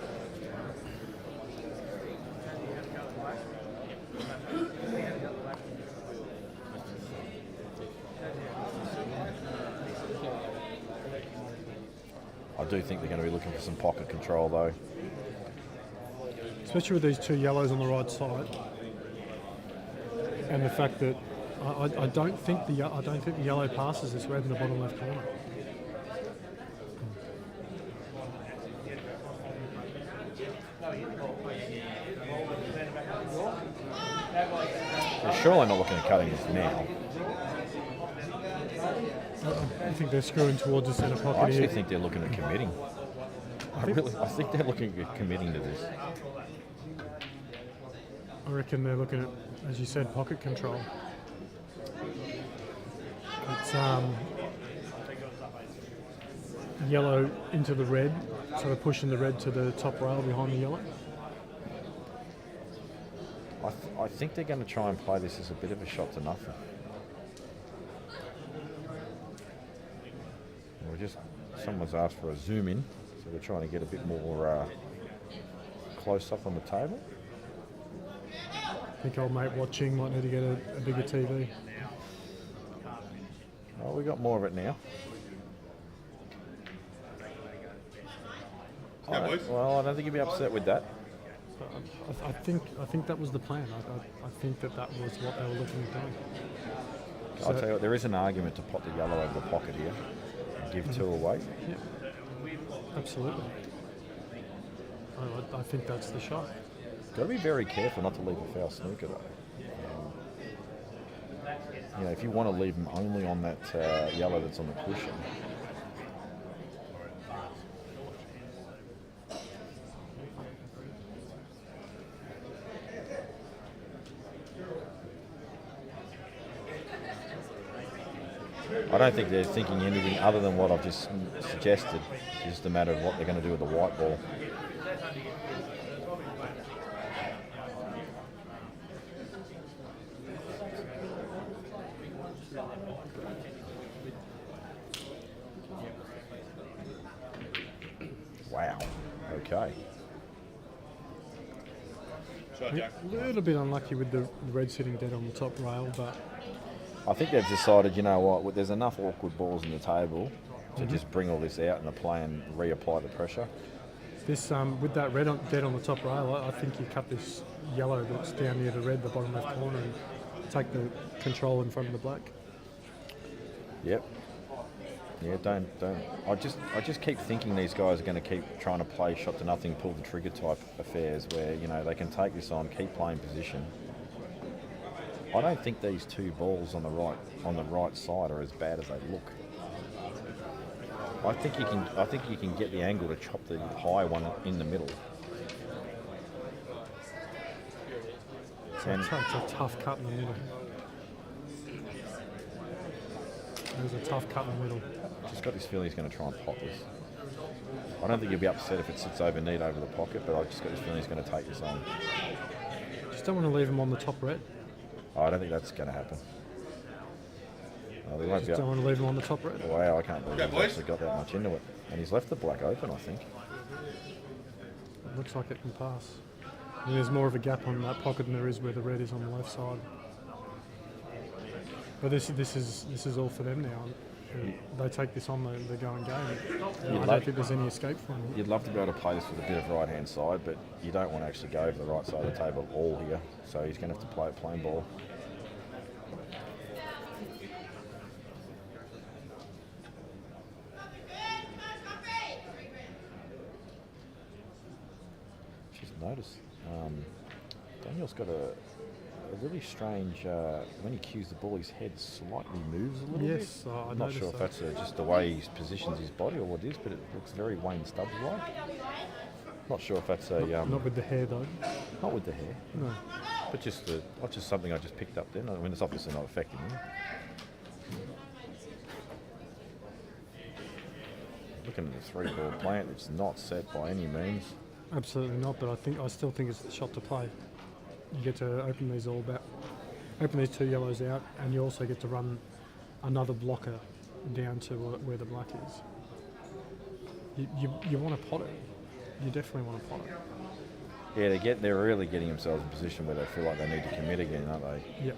I do think they're going to be looking for some pocket control though. Especially with these two yellows on the right side, and the fact that I don't think the yellow passes this red in the bottom left corner. They're surely not looking at cutting this now. I think they're screwing towards the centre pocket I actually here. think they're looking at committing. I think they're looking at committing to this. I reckon they're looking at, as you said, pocket control. It's yellow into the red, so they're pushing the red to the top rail behind the yellow. I think they're going to try and play this as a bit of a shot to nothing. Someone's asked for a zoom in, so we're trying to get a bit more close up on the table. I think old mate watching might need to get a bigger TV. Oh, we got more of it now. I don't think you'd be upset with that. I think that was the plan. I think that was what they were looking at doing. I'll tell you what, there is an argument to pop the yellow over the pocket here and give two away. Yeah, absolutely. I think that's the shot. Got to be very careful not to leave a foul snooker though. If you want to leave them only on that yellow that's on the cushion. I don't think they're thinking anything other than what I've just suggested. It's just a matter of what they're going to do with the white ball. Wow. Okay. A little bit unlucky with the red sitting dead on the top rail, but I think they've decided, you know what, there's enough awkward balls in the table to just bring all this out in the play and reapply the pressure. This with that red dead on the top rail, I think you cut this yellow that's down near the red, the bottom left corner, and take the control in front of the black. Yep. Yeah, don't. I just keep thinking these guys are going to keep trying to play shot to nothing, pull the trigger type affairs where, you know, they can take this on, keep playing position. I don't think these two balls on the right side are as bad as they look. I think you can get the angle to chop the high one in the middle. It's a tough cut in the middle. There's a tough cut in the middle. Just got this feeling he's going to try and pot this. I don't think he'll be upset if it sits over neat over the pocket, but I just got this feeling he's going to take this on. Just don't want to leave him on the top red. I don't think that's going to happen. They won't Just don't want to leave him on the top red. Wow, I can't believe he's actually got that much into it. And he's left the black open, I think. It looks like it can pass. And there's more of a gap on that pocket than there is where the red is on the left side. But this is all for them now. They take this on, they're going game. I don't think there's any escape from them. You'd love to be able to play this with a bit of right-hand side, but you don't want to actually go over the right side of the table at all here. So he's going to have to play a plain ball. Just notice, Daniel's got a really strange, when he cues the ball, his head slightly moves a little bit. Yes, I'm not sure if that's just the way he positions his body or what it is, but it looks very Wayne Stubbs-like. Not sure if that's a... not with the hair though. Not with the hair. No. But just something I just picked up then. I mean, it's obviously not affecting him. Looking at the three-ball plant, it's not set by any means. Absolutely not, but I still think it's the shot to play. You get to open these two yellows out, and you also get to run another blocker down to where the black is. You want to pot it. You definitely want to pot it. Yeah, they're really getting themselves in a position where they feel like they need to commit again, aren't they? Yep.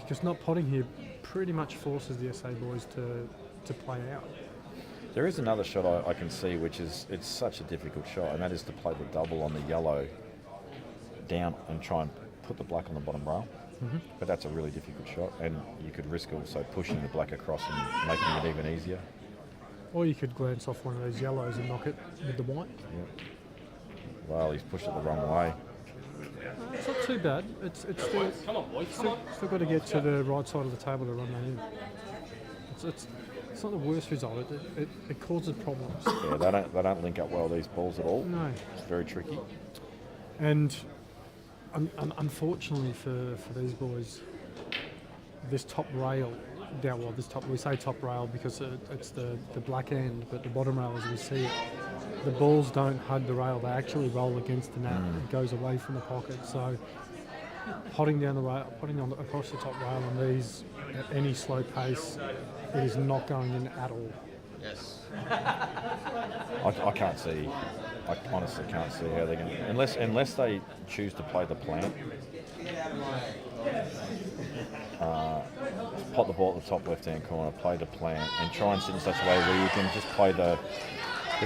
Just not potting here pretty much forces the SA boys to play out. There is another shot I can see, which is, it's such a difficult shot, and that is to play the double on the yellow down and try and put the black on the bottom rail. Mm-hmm. But that's a really difficult shot, and you could risk also pushing the black across and making it even easier. Or you could glance off one of those yellows and knock it with the white. Yeah. Well, he's pushed it the wrong way. It's not too bad. It's still, Come on, boys, come on. still got to get to the right side of the table to run that in. It's not the worst result. It causes problems. Yeah, they don't link up well, these balls at all. No. It's very tricky. And unfortunately for these boys, this top rail, we say top rail because it's the black end, but the bottom rail as we see it, the balls don't hug the rail, they actually roll against the net. It goes away from the pocket. So potting down the rail, across the top rail on these at any slow pace, it is not going in at all. Yes. I can't see. I honestly can't see how they're going to, unless they choose to play the plant. Pot the ball at the top left-hand corner, play the plant, and try and sit in such a way where you can just play the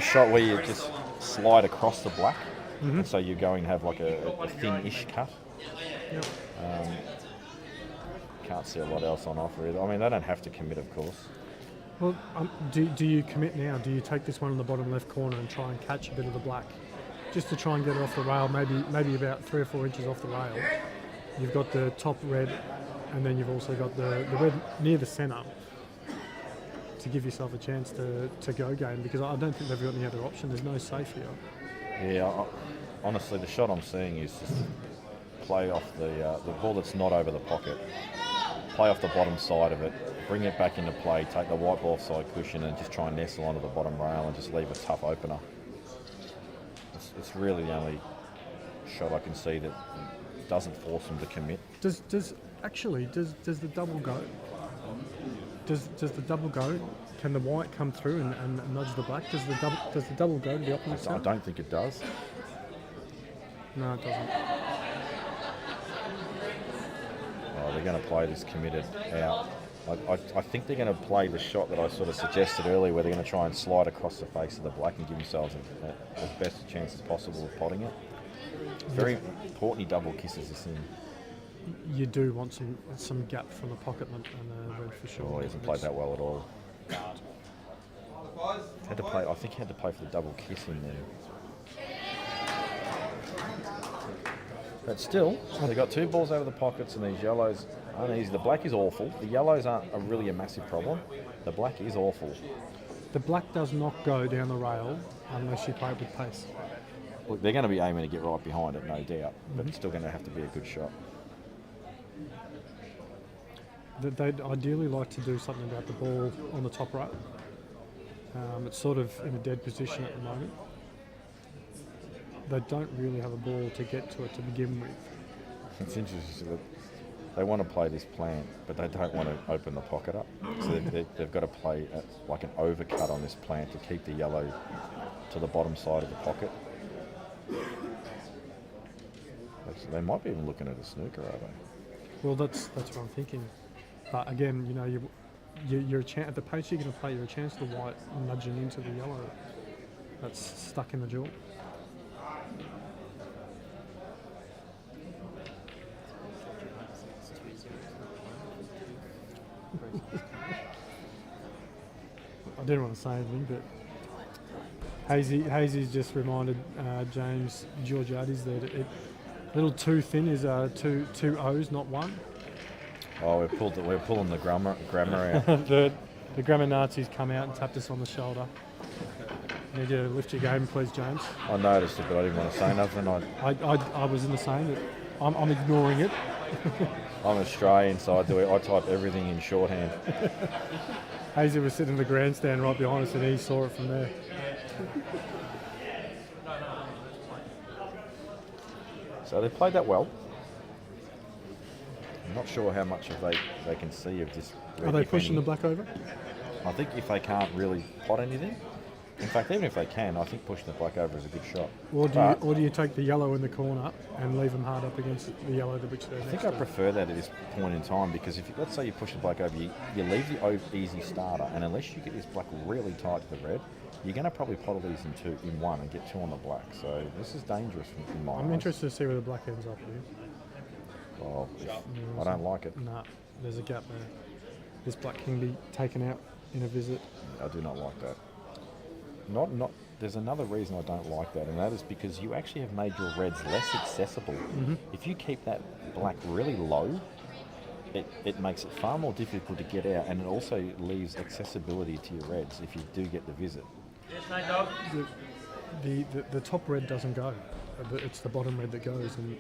shot where you just slide across the black, and so you're going to have like a thin-ish cut. Yep. Can't see a lot else on offer either. I mean, they don't have to commit, of course. Well, do you commit now? Do you take this one in the bottom left corner and try and catch a bit of the black, just to try and get it off the rail, maybe about 3 or 4 inches off the rail? You've got the top red, and then you've also got the red near the centre to give yourself a chance to go game, because I don't think they've got any other option. There's no safe here. Yeah, honestly, the shot I'm seeing is just to play off the ball that's not over the pocket, play off the bottom side of it, bring it back into play, take the white ball side cushion and just try and nestle onto the bottom rail and just leave a tough opener. It's really the only shot I can see that doesn't force them to commit. Does the double go? Does the double go? can the white come through and nudge the black? Does the double go to the opposite I side? don't think it does. No, it doesn't. Oh, they're going to play this committed out. I think they're going to play the shot that I sort of suggested earlier, where they're going to try and slide across the face of the black and give themselves as best a chance as possible of potting it. Very important he double kisses this in. You do want some gap from the pocket and the red for sure. Oh, he hasn't played that well at all. Had to play. I think he had to play for the double kiss in there. But still, they got 2 balls over the pockets, and these yellows aren't easy. The black is awful. The yellows aren't really a massive problem. The black is awful. The black does not go down the rail unless you play it with pace. Look, they're going to be aiming to get right behind it, no doubt. But it's still going to have to be a good shot. They'd ideally like to do something about the ball on the top right. It's sort of in a dead position at the moment. They don't really have a ball to get to it to begin with. It's interesting that they want to play this plant, but they don't want to open the pocket up. So they've got to play like an overcut on this plant to keep the yellow to the bottom side of the pocket. They might be even looking at a snooker, are they? Well, that's what I'm thinking. But again, you know, you're a chance at the pace you're going to play. You're a chance of the white nudging into the yellow that's stuck in the jaw. I didn't want to say anything, but Hazy's just reminded James Georgiades that little too thin is two O's, not one. Oh, we're pulling the grammar out. the grammar Nazis come out and tapped us on the shoulder. Need you to lift your game, please, James. I noticed it, but I didn't want to say nothing. I was in the same. I'm ignoring it. I'm Australian, so I type everything in shorthand. Hazy was sitting in the grandstand right behind us, and he saw it from there. So they played that well. I'm not sure how much of they can see of this. Are they pushing the black over? I think if they can't really pot anything, in fact, even if they can, I think pushing the black over is a good shot. Or do you take the yellow in the corner and leave them hard up against the yellow which they're I next think to? I prefer that at this point in time, because if let's say you push the black over, you leave the easy starter, and unless you get this black really tight to the red, you're going to probably pot all these in one and get 2 on the black. So this is dangerous in my eyes. I'm interested to see where the black ends up here. Oh, I don't like it. Nah, there's a gap there. This black can be taken out in a visit. I do not like that. There's another reason I don't like that, and that is because you actually have made your reds less accessible. Mm-hmm. If you keep that black really low, it makes it far more difficult to get out, and it also leaves accessibility to your reds if you do get the visit. The top red doesn't go. It's the bottom red that goes, and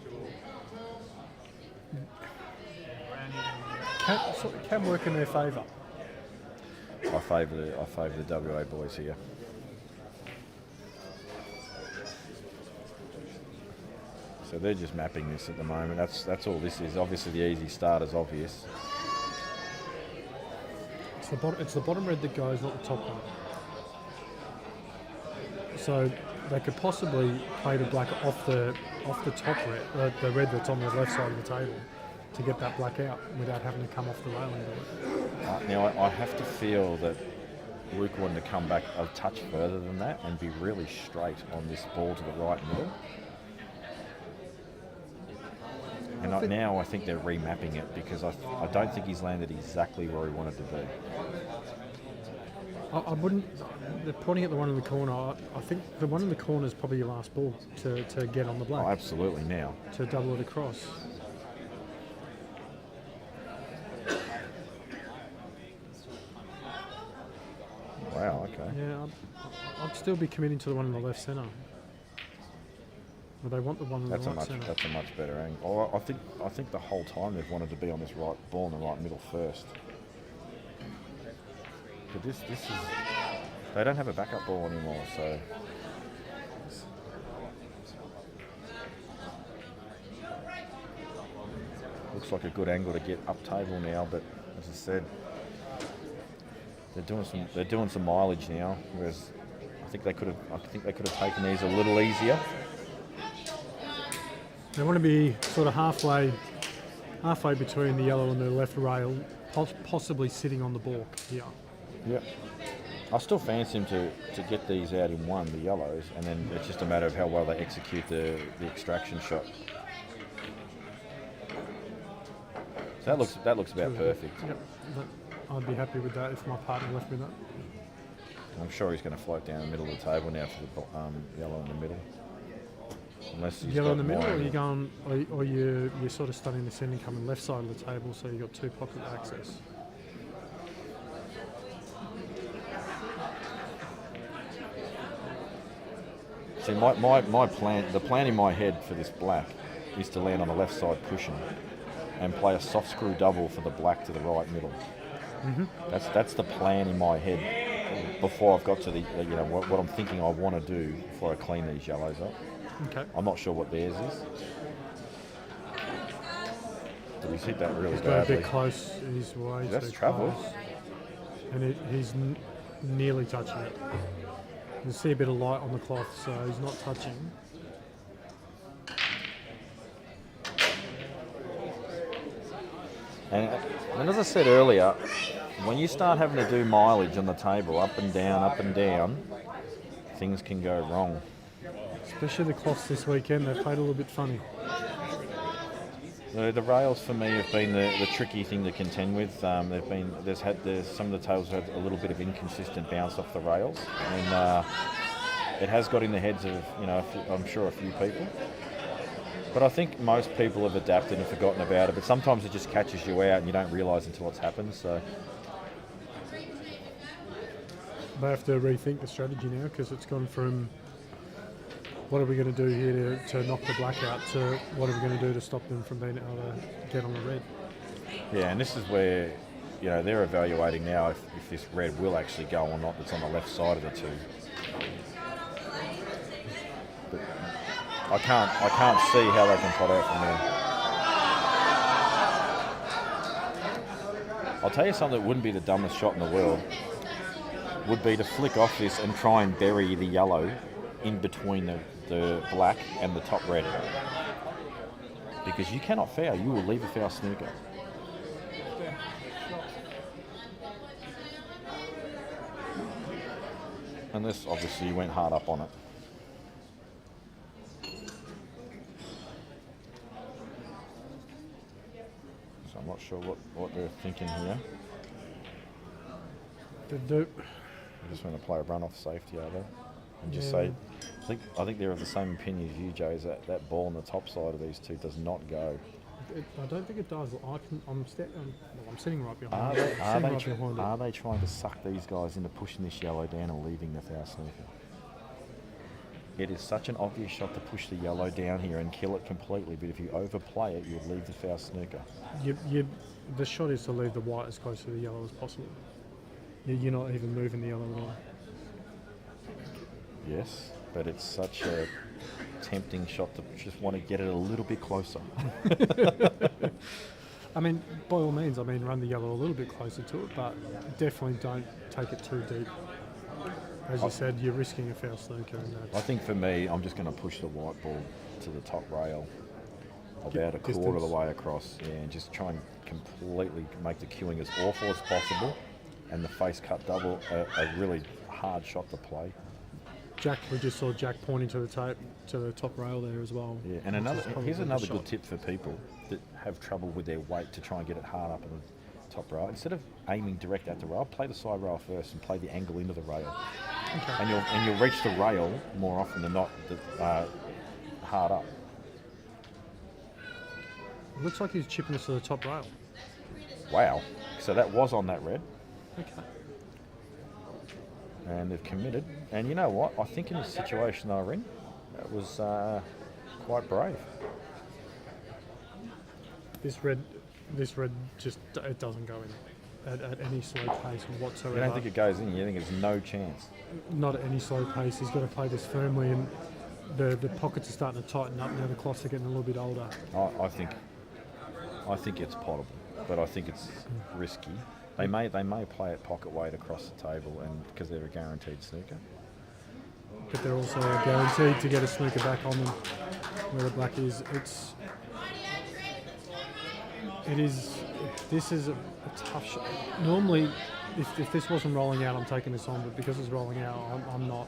can work in their favour. I favour the WA boys here. So they're just mapping this at the moment. That's all this is. Obviously, the easy start is obvious. It's the bottom red that goes, not the top one. So they could possibly play the black off the top red, the red that's on the left side of the table, to get that black out without having to come off the rail and do it. Now I have to feel that Luke wanted to come back a touch further than that and be really straight on this ball to the right middle. And now I think they're remapping it, because I don't think he's landed exactly where he wanted to be. I wouldn't. They're pointing at the one in the corner. I think the one in the corner is probably your last ball to get on the black. Oh, absolutely now. To double it across. Wow. Okay. Yeah, I'd still be committing to the one in the left centre. But they want the one in the right centre. That's a much better angle. Oh, I think the whole time they've wanted to be on this right ball in the right middle first. But this is, they don't have a backup ball anymore, so. Looks like a good angle to get up table now, but as I said, They're doing some mileage now, whereas I think they could have taken these a little easier. They want to be sort of halfway between the yellow and the left rail, possibly sitting on the balk here. Yeah. I still fancy him to get these out in one, the yellows, and then it's just a matter of how well they execute the extraction shot. So that looks about perfect. Yep. I'd be happy with that if my partner left me that. I'm sure he's going to float down the middle of the table now for the yellow in the middle. Unless he's Yellow got in the middle, more or you going, or you're sort of studying the sending coming left side of the table, so you've got two pocket access. See, my plan, the plan in my head for this black is to land on the left side cushion and play a soft screw double for the black to the right middle. Mm-hmm. That's the plan in my head before I've got to the what I'm thinking I want to do before I clean these yellows up. Okay. I'm not sure what theirs is. Did he hit that really He's got a badly? bit close. He's way That's too travel. close. And he's nearly touching it. You can see a bit of light on the cloth, so he's not touching. And as I said earlier, when you start having to do mileage on the table, up and down, things can go wrong. Especially the cloths this weekend, they played a little bit funny. The rails for me have been the tricky thing to contend with. There's some of the tails had a little bit of inconsistent bounce off the rails, and it has got in the heads of I'm sure a few people. But I think most people have adapted and forgotten about it. But sometimes it just catches you out and you don't realise until it's happened. So They have to rethink the strategy now because it's gone from what are we going to do here to knock the black out to what are we going to do to stop them from being able to get on the red. yeah, and this is where they're evaluating now if this red will actually go or not. That's on the left side of the two. But I can't see how they can pot out from there. I'll tell you something that wouldn't be the dumbest shot in the world. Would be to flick off this and try and bury the yellow in between the black and the top red. Because you cannot foul, you will leave a foul snooker. Unless obviously you went hard up on it. So I'm not sure what they're thinking here. They do. I just want to play a run-off safety, are they? And just say, I think they're of the same opinion as you, Joe, is that ball on the top side of these two does not go. I don't think it does. I'm sitting right behind it. Are they trying to suck these guys into pushing this yellow down and leaving the foul snooker? It is such an obvious shot to push the yellow down here and kill it completely, but if you overplay it, you'll leave the foul snooker. The shot is to leave the white as close to the yellow as possible. You're not even moving the yellow at all. Yes, but it's such a tempting shot to just want to get it a little bit closer. I mean, by all means, run the yellow a little bit closer to it, but definitely don't take it too deep. As you said, you're risking a foul snooker. I think for me, I'm just going to push the white ball to the top rail about a quarter of the way across, and just try and completely make the queuing as awful as possible, and the face cut double a really hard shot to play. We just saw Jack pointing to the top rail there as well. Yeah, and here's another good tip for people that have trouble with their weight to try and get it hard up in the top rail. Instead of aiming direct at the rail, play the side rail first and play the angle into the rail. Okay. And you'll reach the rail more often than not hard up. It looks like he's chipping us to the top rail. Wow. So that was on that red. Okay. And they've committed. And you know what? I think in the situation they were in, that was quite brave. This red just it doesn't go in at any slow pace whatsoever. You don't think it goes in? You think there's no chance? Not at any slow pace. He's got to play this firmly, and the pockets are starting to tighten up now. The cloths are getting a little bit older. I think it's potable, but I think it's risky. They may play it pocket weight across the table, and because they're a guaranteed snooker. But they're also guaranteed to get a snooker back on them where the black is. This is a tough shot. Normally, if this wasn't rolling out, I'm taking this on, but because it's rolling out, I'm not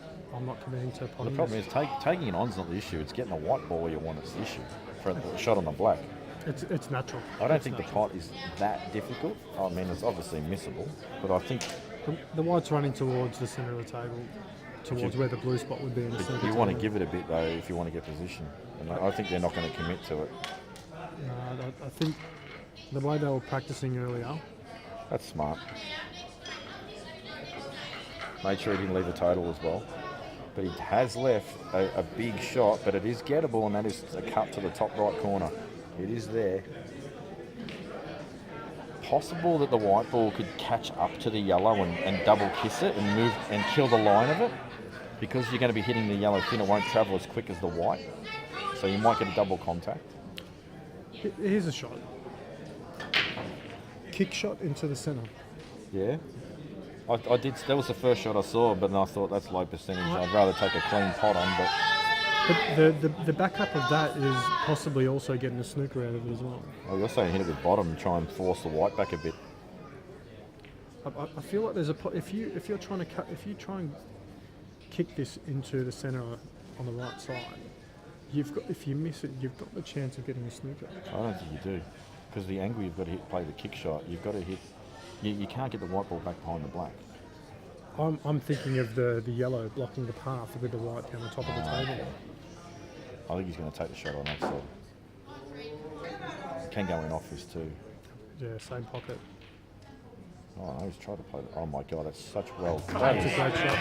committing to The potting problem this. is taking it on's not the issue. It's getting a white ball where you want it's the issue. For a shot on the black. It's natural. I don't think the pot is that difficult. I mean, it's obviously missable, but I think The white's running towards the centre of the table, towards where the blue spot would be in the centre. you want to give it a bit though if you want to get position. And I think they're not going to commit to it. No, I think the way they were practicing earlier, That's smart. Made sure he didn't leave the total as well. But he has left a big shot, but it is gettable, and that is a cut to the top right corner. It is there. Possible that the white ball could catch up to the yellow and double kiss it and move and kill the line of it. Because you're going to be hitting the yellow thin, it won't travel as quick as the white. So you might get a double contact. here's a shot. Kick shot into the centre. Yeah. I did. That was the first shot I saw, but then I thought that's low percentage. I'd rather take a clean pot on, but But the backup of that is possibly also getting a snooker out of it as well. I was saying hit it with bottom and try and force the white back a bit. I feel like there's if you try and kick this into the centre on the right side, if you miss it, you've got the chance of getting a snooker. I don't think you do, because the angle you've got to play the kick shot. You've got to hit. You can't get the white ball back behind the black. I'm thinking of the yellow blocking the path with the white down the top of the table. I think he's going to take the shot on that side. Can go in off this too. Yeah, same pocket. Oh no, he's tried to play. Oh my god, that's such well. That's a great shot.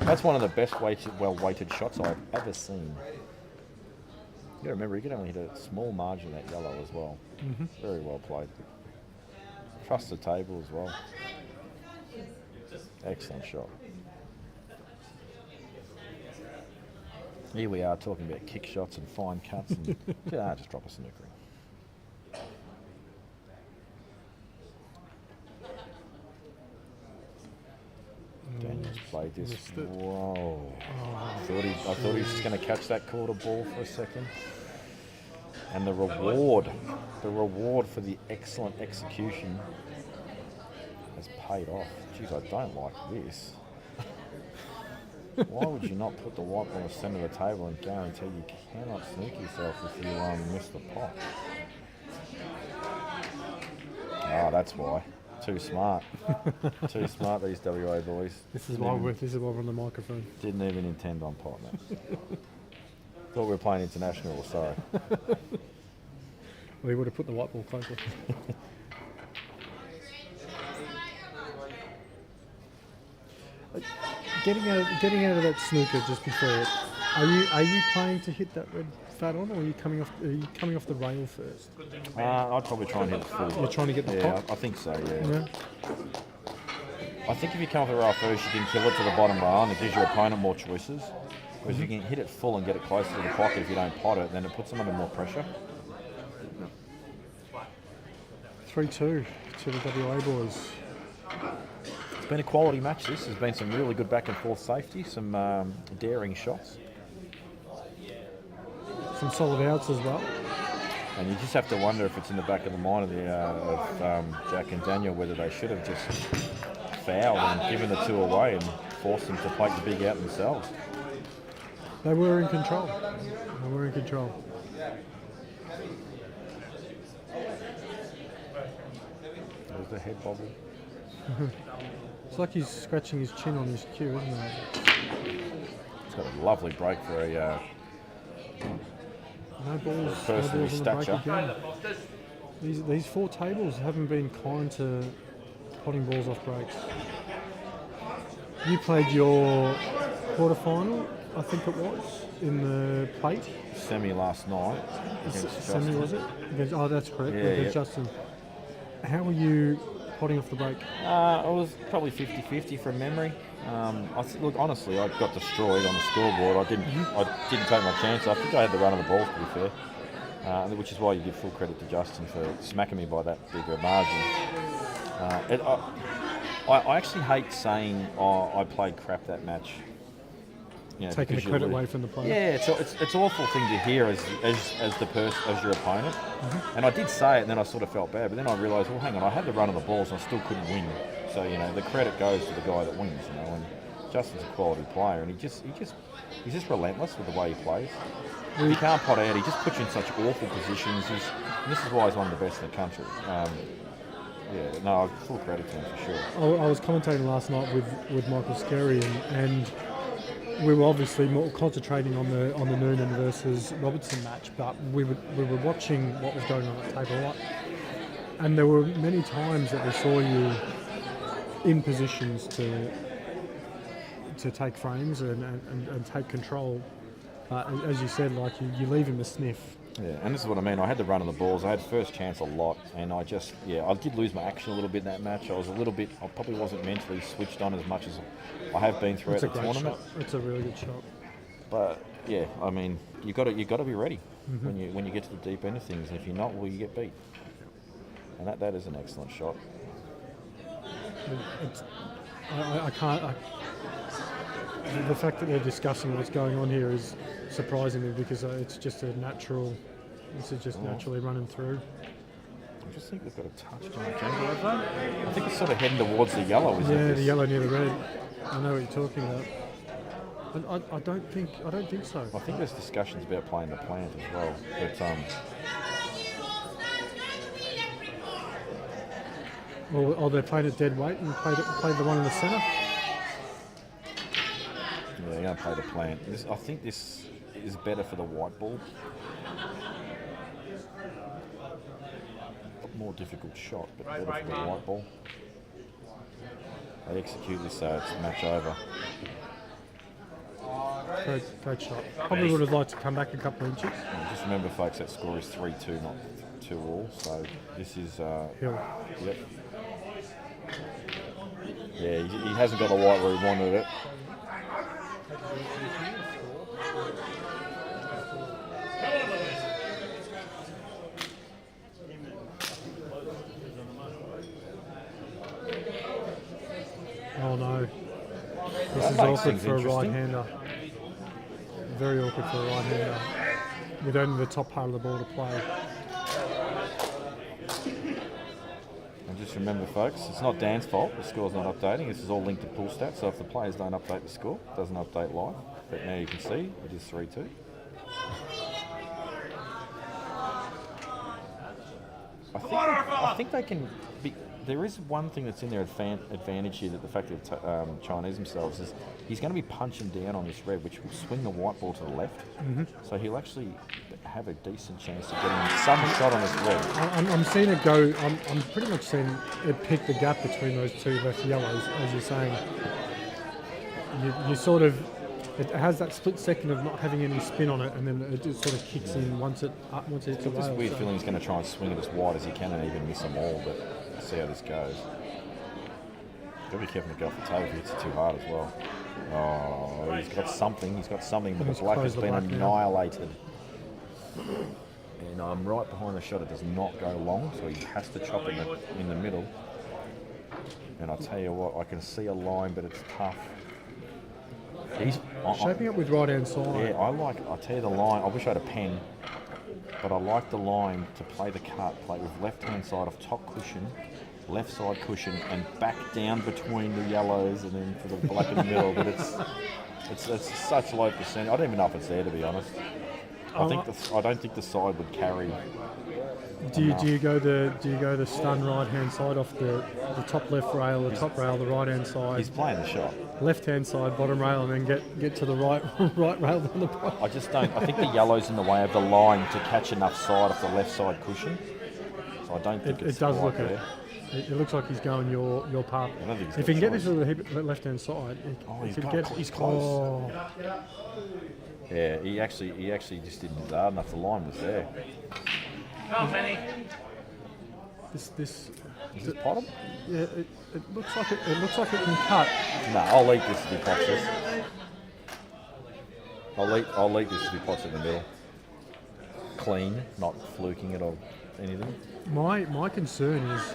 That's one of the best well-weighted shots I've ever seen. You got to remember, he could only hit a small margin at yellow as well. Mm-hmm. Very well played. Trust the table as well. Excellent shot. Here we are talking about kick shots and fine cuts and just drop a snooker. Daniel's played this. Missed it. Whoa. I thought he was just going to catch that quarter ball for a second. And the reward for the excellent execution has paid off. Jeez, I don't like this. Why would you not put the white ball in the centre of the table and guarantee you cannot sneak yourself if you miss the pot? Ah, that's why. Too smart. Too smart, these WA boys. This is why we're on the microphone. Didn't even intend on potting it. Thought we were playing international, sorry. Well, he would have put the white ball closer. Getting out of that snooker just before it. Are you planning to hit that red fat on, or are you coming off the rail first? I'd probably try and hit it full. You're trying to get the Yeah, pot? I think so, yeah. Yeah. I think if you come off the rail first, you can kill it to the bottom rail and it gives your opponent more choices. Because you can hit it full and get it closer to the pocket if you don't pot it, then it puts them under more pressure. 3-2 to the WA boys. It's been a quality match this. There's been some really good back and forth safety, some daring shots. Some solid outs as well. And you just have to wonder if it's in the back of the mind of Jack and Daniel whether they should have just fouled and given the two away and forced them to play the big out themselves. They were in control. There's the head bobble. It's like he's scratching his chin on his cue, isn't it? It's got a lovely break for a No balls person on of his the break stature. again. These four tables haven't been kind to potting balls off breaks. You played your quarterfinal, I think it was, in the plate. Semi last night against Semi, Justin. was it? Oh, that's correct. Yeah, Against yeah. Justin. How were you potting off the break? I was probably 50-50 from memory. Look, honestly, I got destroyed on the scoreboard. I didn't take my chance. I think I had the run of the ball, to be fair, which is why you give full credit to Justin for smacking me by that bigger margin. I actually hate saying, I played crap that match. You know, Taking the because you credit lose. away from the player. Yeah, it's an awful thing to hear as your opponent. And I did say it, and then I sort of felt bad. But then I realised, well, hang on, I had the run of the balls, and I still couldn't win. So you know, the credit goes to the guy that wins. You know, and Justin's a quality player, and he's just relentless with the way he plays. He can't pot out. He just puts you in such awful positions. And this is why he's one of the best in the country. Yeah, no, full credit to him for sure. I was commentating last night with Michael Scarry, and we were obviously more concentrating on the Noonan versus Robertson match, but we were watching what was going on at table right, and there were many times that we saw you in positions to take frames and take control. As you said, like you leave him a sniff. Yeah, and this is what I mean. I had the run of the balls. I had first chance a lot, and I did lose my action a little bit in that match. I probably wasn't mentally switched on as much as I have been throughout the tournament. It's a really good shot. But yeah, I mean, you got to be ready when you get to the deep end of things. And if you're not, well, you get beat. And that is an excellent shot. I can't. The fact that they're discussing what's going on here is surprising me because it's just a natural. This is just naturally running through. I just think they've got a touch too much angle over that. I think it's sort of heading towards the yellow, isn't it? Yeah, the yellow near the red. I know what you're talking about. I don't think so. I think there's discussions about playing the plant as well. But they played it dead weight and played the one in the centre. Yeah, they're going to play the plant. I think this is better for the white ball. More difficult shot, but better for the white ball. They execute this so it's match over. Great shot. Probably would have liked to come back a couple of inches. Just remember, folks, that score is 3-2, not 2-all. So this is Hill. Yep. Yeah, he hasn't got the white where he wanted it. Oh no. This is awkward for a right-hander. Very awkward for a right-hander. With only the top part of the ball to play. And just remember, folks, it's not Dan's fault. The score's not updating. This is all linked to pool stats. So if the players don't update the score, it doesn't update live. But now you can see it is 3-2. I think they can. There is one thing that's in their advantage here, that the fact that Chinese themselves is he's going to be punching down on this red, which will swing the white ball to the left. So he'll actually have a decent chance of getting some shot on this red. I'm seeing it go. I'm pretty much seeing it pick the gap between those two left yellows, as you're saying. You sort of. It has that split second of not having any spin on it, and then it just sort of kicks in once it hits the rail. This weird feeling he's going to try and swing it as wide as he can and even miss them all, but we'll see how this goes. Got to be careful to go off the table if he hits it too hard as well. Oh, he's got something, but the black has been annihilated. And I'm right behind the shot. It does not go long, so he has to chop it in the middle. And I tell you what, I can see a line, but it's tough. He's shaping up with right hand side. Yeah, I tell you the line. I wish I had a pen, but I like the line to play the cut, play with left hand side off top cushion, left side cushion, and back down between the yellows, and then for the black in the middle. But it's such low percentage. I don't even know if it's there, to be honest. I don't think the side would carry. Do you go the stun right hand side off the top left rail, the top rail, the right hand side? He's playing the shot. Left hand side, bottom rail, and then get to the right rail down the bottom. I just don't. I think the yellow's in the way of the line to catch enough side off the left side cushion. So I don't think it does look there. It looks like he's going your path. I don't think if he can get this to the left hand side, he's close. Oh. Yeah, he actually just didn't hit hard enough. The line was there. How many? Is this bottom? Yeah, it looks like it looks like it can cut. No, I'll eat this if he pots this. I'll eat this if he pots in the middle. Clean, not fluking it or anything. My concern is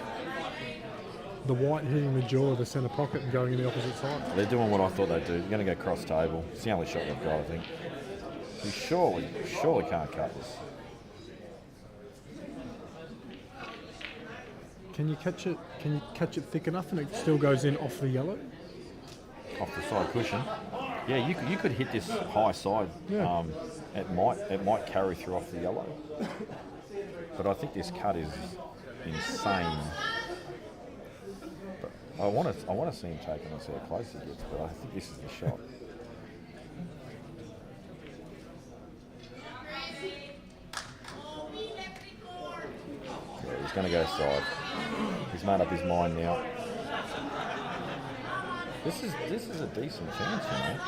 the white hitting the jaw of the centre pocket and going in the opposite side. They're doing what I thought they'd do. They're going to go cross table. It's the only shot they've got, I think. We surely can't cut this. Can you catch it? Can you catch it thick enough and it still goes in off the yellow? Off the side cushion. Yeah, you could hit this high side. Yeah. It might carry through off the yellow. But I think this cut is insane. But I want to see him take it and see how close he gets. But I think this is the shot. Yeah, he's going to go side. He's made up his mind now. This is a decent chance, you know.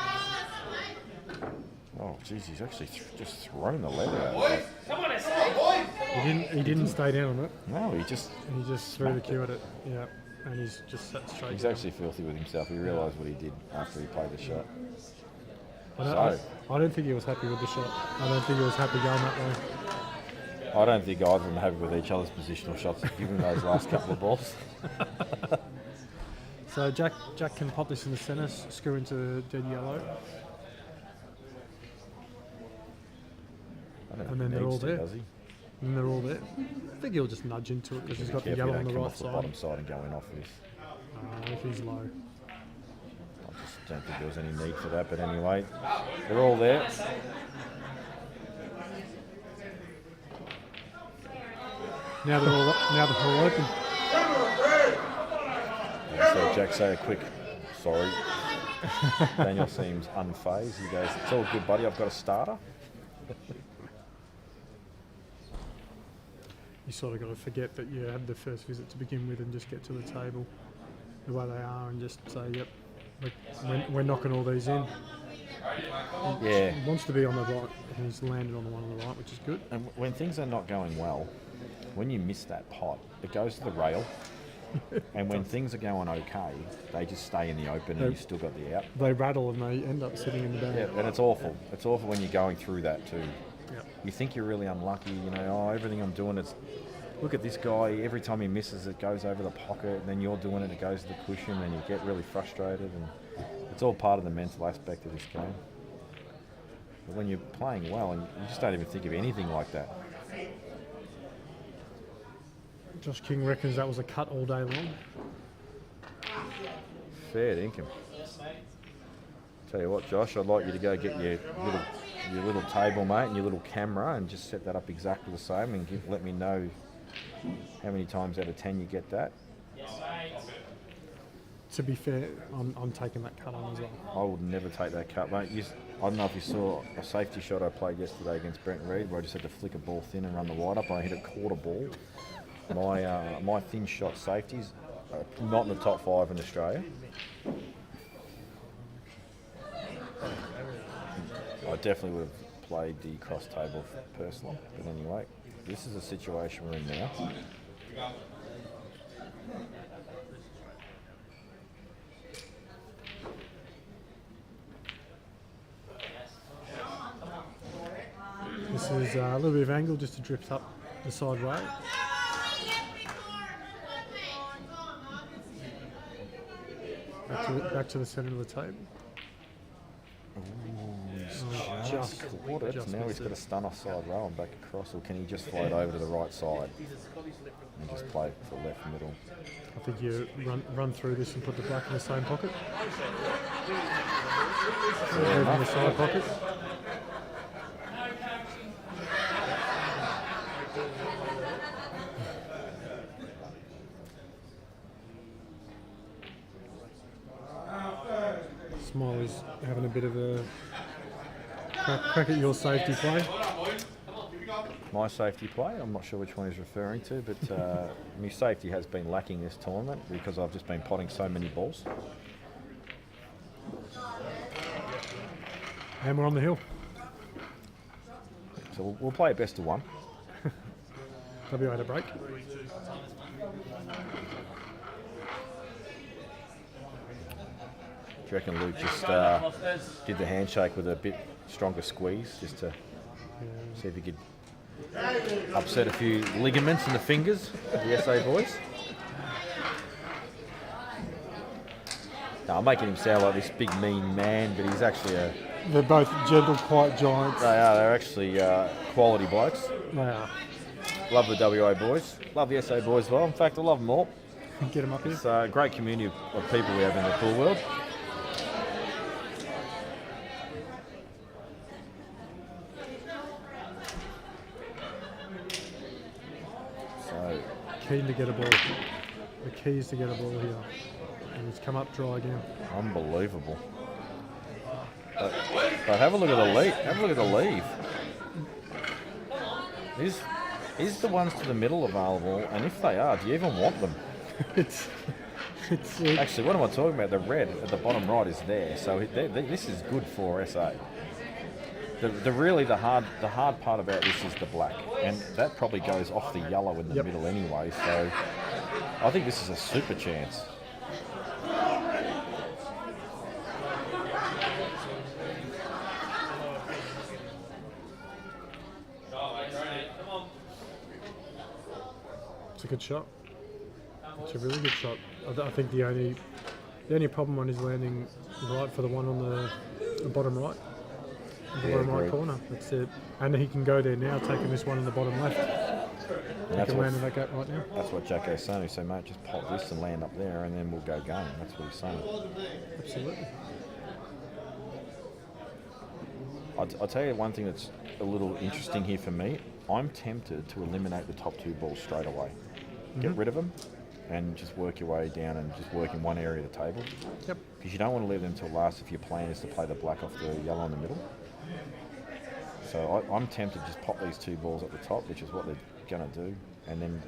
Oh, jeez, he's actually just thrown the leather out. He didn't stay down on it. No, he just Threw the cue at it. Yeah, and he's just sat straight. he's down. actually filthy with himself. He realised what he did after he played the shot. I don't think he was happy with the shot. I don't think he was happy going that way. I don't think either of them are happy with each other's positional shots, given those last couple of balls. So Jack can pop this in the centre, screw into dead yellow, I don't and think then he they're all needs to, there. does he? And they're all there. I think he'll just nudge into it because he's got the Careful, yellow on don't the come right off the bottom side. side and go in off this. If he's low. I just don't think there was any need for that, but anyway, they're all there. Now they're all open. So Jack say a quick sorry. Daniel seems unfazed. He goes, "It's all good, buddy. I've got a starter." You sort of got to forget that you had the first visit to begin with and just get to the table the way they are and just say, "Yep, we're knocking all these in." Yeah. He wants to be on the right, and he's landed on the one on the right, which is good. And when things are not going well, when you miss that pot, it goes to the rail. And when things are going okay, they just stay in the open and you've still got the out. They rattle and they end up sitting in the bag. Yeah, and it's awful. It's awful when you're going through that too. Yep. You think you're really unlucky, you know, everything I'm doing is, look at this guy, every time he misses it goes over the pocket, and then you're doing it, it goes to the cushion, and you get really frustrated, and it's all part of the mental aspect of this game. But when you're playing well, and you just don't even think of anything like that. Josh King reckons that was a cut all day long. Fair dinkum. Tell you what, Josh, I'd like you to go get your little table, mate, and your little camera, and just set that up exactly the same, and let me know how many times out of 10 you get that. To be fair, I'm taking that cut on as well. I would never take that cut, mate. I don't know if you saw a safety shot I played yesterday against Brent Reed, where I just had to flick a ball thin and run the wide up. I hit a quarter ball. My thin shot safeties are not in the top 5 in Australia. I definitely would have played the cross table personally, but anyway, this is the situation we're in now. This is a little bit of angle just to drift up the side rail. Back to the centre of the table. Just caught it. Now he's got a stun offside rail and back across, or can he just float over to the right side and just play for left middle? I think you run through this and put the black in the same pocket. Move in the side pocket. Smiley's having a bit of a crack at your safety play. My safety play, I'm not sure which one he's referring to, but my safety has been lacking this tournament because I've just been potting so many balls. And we're on the hill. So we'll play it best of one. WA to break. Do you reckon Luke just did the handshake with a bit stronger squeeze just to see if he could upset a few ligaments in the fingers of the SA boys? No, I'm making him sound like this big mean man, but he's actually a... They're both gentle, quiet giants. They are. They're actually quality blokes. They are. Love the WA boys. Love the SA boys as well. In fact, I love them all. Get them up here. It's a great community of people we have in the pool world. So, Keen to get a ball. The key is to get a ball here. And he's come up dry again. unbelievable. But have a look at the lead. Have a look at the leave. Is the ones to the middle available? And if they are, do you even want them? it's Actually, what am I talking about? The red at the bottom right is there, so this is good for SA. The hard part about this is the black, and that probably goes off the yellow in the middle anyway. So I think this is a super chance. It's a good shot. It's a really good shot. I think the only problem on his landing right for the one on the bottom right. The bottom right corner. That's it. And he can go there now, taking this one in the bottom left. He can land in that gap right now. That's what Jacko's saying. He said, mate, just pop this and land up there, and then we'll go game. That's what he's saying. Absolutely. I'll tell you one thing that's a little interesting here for me. I'm tempted to eliminate the top two balls straight away. Get rid of them and just work your way down and just work in one area of the table. Yep. Because you don't want to leave them till last if your plan is to play the black off the yellow in the middle. So I'm tempted to just pop these two balls at the top, which is what they're going to do, and then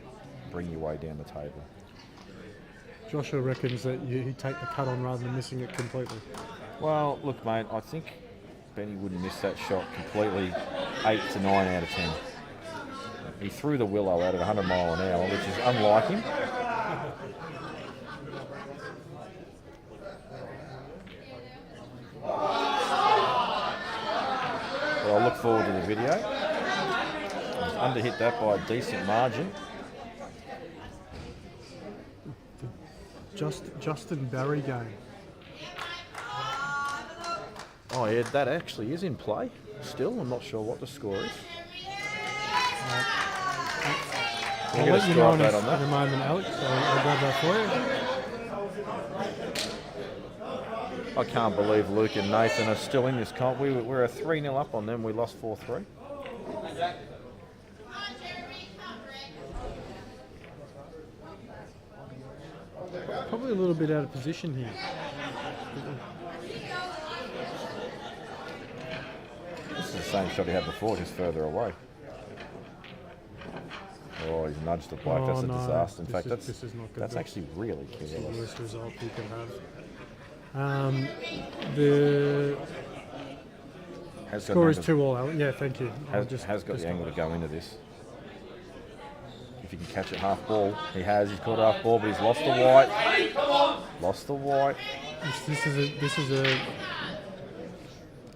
bring your way down the table. Joshua reckons that you take the cut on rather than missing it completely. Well, look, mate, I think Benny wouldn't miss that shot completely 8 to 9 out of 10. He threw the willow out at 100 mile an hour, which is unlike him. But I'll look forward to the video. He's underhit that by a decent margin. Justin Barry game. Oh yeah, that actually is in play. Still, I'm not sure what the score is. I'll let you know in a moment, Alex. I'll grab that for you. I can't believe Luke and Nathan are still in this comp. We're a 3-0 up on them. We lost 4-3. Probably a little bit out of position here. This is the same shot he had before, just further away. Oh, he's nudged the bloke. That's a disaster. In fact, this is not good. that's actually really careless. It's the worst result you can have. The score is 2-all, Alex. Yeah, thank you. Has got the angle to go into this. If he can catch it half ball, he has. He's caught half ball, but he's lost the white. Lost the white. This is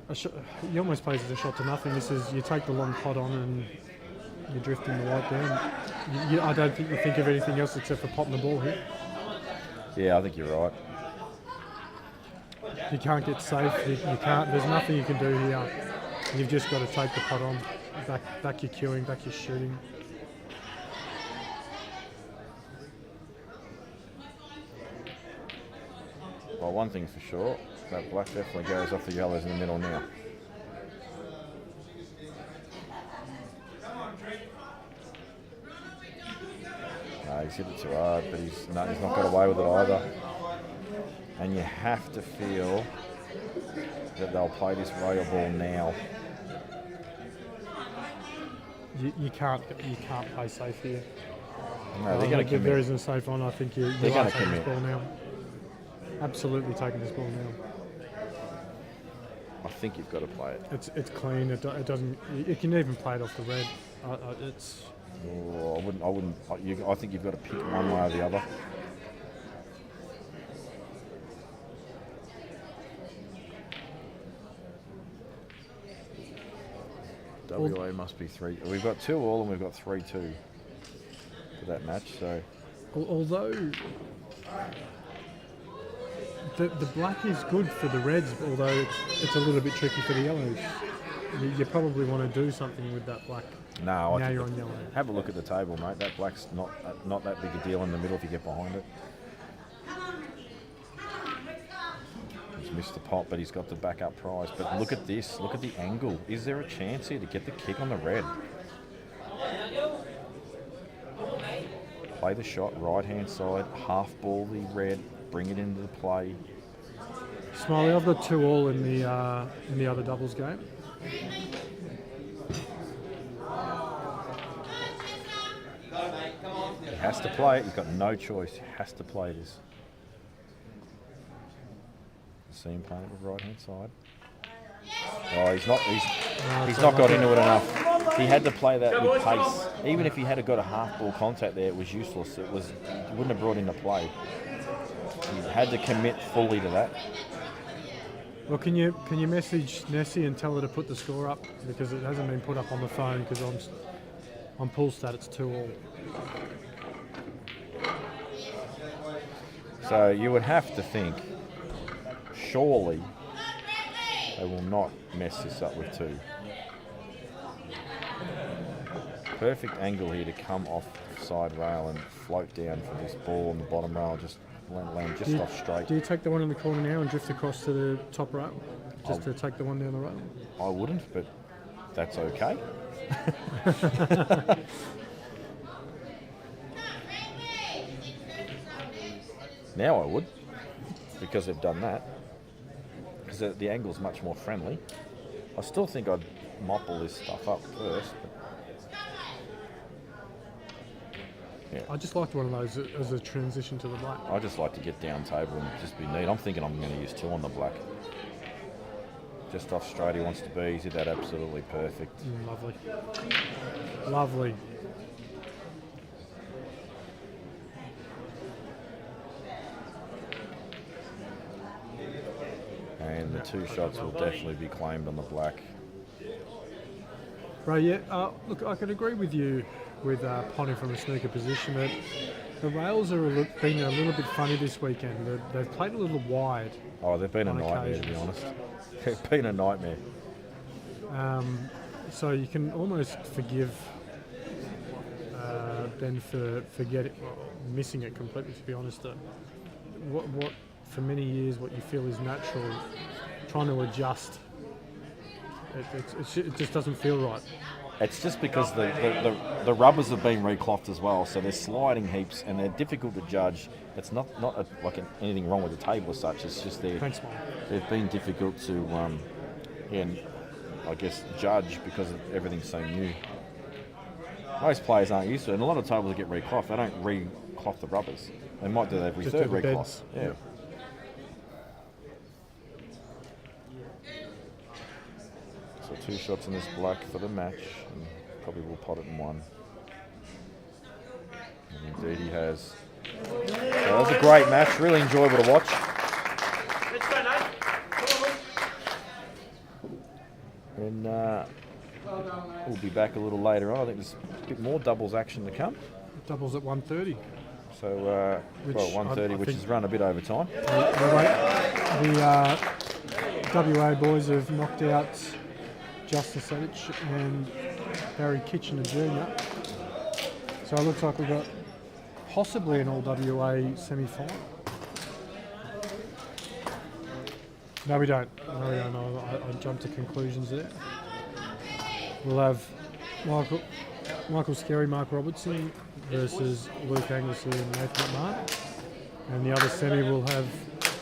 a shot. He almost plays as a shot to nothing. This is you take the long pot on and you're drifting the white down. I don't think you think of anything else except for popping the ball here. Yeah, I think you're right. You can't get safe. You can't. There's nothing you can do here. You've just got to take the pot on. Back your queuing. Back your shooting. Well, one thing's for sure, that black definitely goes off the yellows in the middle now. No, he's hit it too hard, but he's not got away with it either. And you have to feel that they'll play this rail ball now. You can't play safe here. No, they're going to commit. There isn't a safe on. I think they're going to take this ball now. Absolutely taking this ball now. I think you've got to play it. It's clean. It doesn't. You can even play it off the red. It's. Oh, I wouldn't. I think you've got to pick one way or the other. WA must be 3. We've got 2-all and we've got 3-2 for that match. So, Although The black is good for the reds, although it's a little bit tricky for the yellows. You probably want to do something with that black. No, I Now think you're on yellow. have a look at the table, mate. That black's not that big a deal in the middle if you get behind it. He's missed the pot, but he's got the backup prize. But look at this. Look at the angle. Is there a chance here to get the kick on the red? Play the shot, right-hand side, half ball the red, bring it into the play. Smiley, I've got 2-all in the other doubles game. He has to play it. He's got no choice. He has to play this. See him playing it with right-hand side. Oh, he's not got into it enough. He had to play that with pace. Even if he had got a half ball contact there, it was useless. He wouldn't have brought into play. He had to commit fully to that. Well, can you message Nessie and tell her to put the score up, because it hasn't been put up on the phone because on pool stat it's 2-all. So you would have to think, surely they will not mess this up with 2. Perfect angle here to come off side rail and float down for this ball on the bottom rail, just land just off straight. Do you take the one in the corner now and drift across to the top rail, just to take the one down the rail? I wouldn't, but that's okay. Now I would, because they've done that. Because the angle's much more friendly. I still think I'd mop all this stuff up first. But yeah. I just liked one of those as a transition to the black. I just like to get down table and just be neat. I'm thinking I'm going to use 2 on the black. Just off straight he wants to be. He did that absolutely perfect. Lovely. Lovely. And the 2 shots will definitely be claimed on the black. Right, yeah. Look, I can agree with you with potting from a snooker position, but the rails are being a little bit funny this weekend. They've played a little wide. Oh, they've been a on nightmare, to be occasions. honest. They've been a nightmare. So you can almost forgive Ben for missing it completely, to be honest. What for many years, what you feel is natural, trying to adjust, it just doesn't feel right. It's just because the rubbers have been reclocked as well, so they're sliding heaps and they're difficult to judge. It's not anything wrong with the table as such. It's just they've been difficult to, I guess, judge because everything's so new. Most players aren't used to it, and a lot of tables that get reclocked, they don't reclock the rubbers. They might do that every third reclock. Yeah. So 2 shots in this black for the match, and probably will pot it in 1. And indeed he has. So that was a great match, really enjoyable to watch. And we'll be back a little later on. I think there's a bit more doubles action to come. Doubles at 1:30. So, 1:30, which has run a bit over time. The WA boys have knocked out Justice Edich and Barry Kitchener Jr. So it looks like we've got possibly an all-WA semi-final. No, we don't. I jumped to conclusions there. We'll have Michael Skerry, Mark Robertson versus Luke Anglesey and Nathan McMahon. And the other semi will have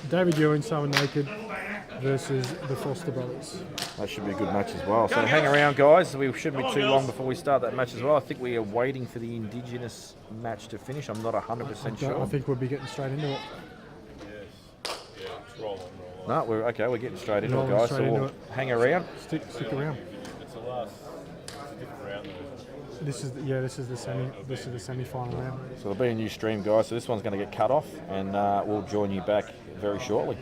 David Ewan, Someone Naked versus the Foster brothers. That should be a good match as well. So hang around, guys. We shouldn't be too long before we start that match as well. I think we are waiting for the Indigenous match to finish. I'm not 100% sure. I think we'll be getting straight into it. Yeah, it's rolling. No, we're getting straight into it, guys. So we'll hang around. Stick around. It's the last. It's a different round though. This is the semi-final round. So there'll be a new stream, guys. So this one's going to get cut off, and we'll join you back very shortly.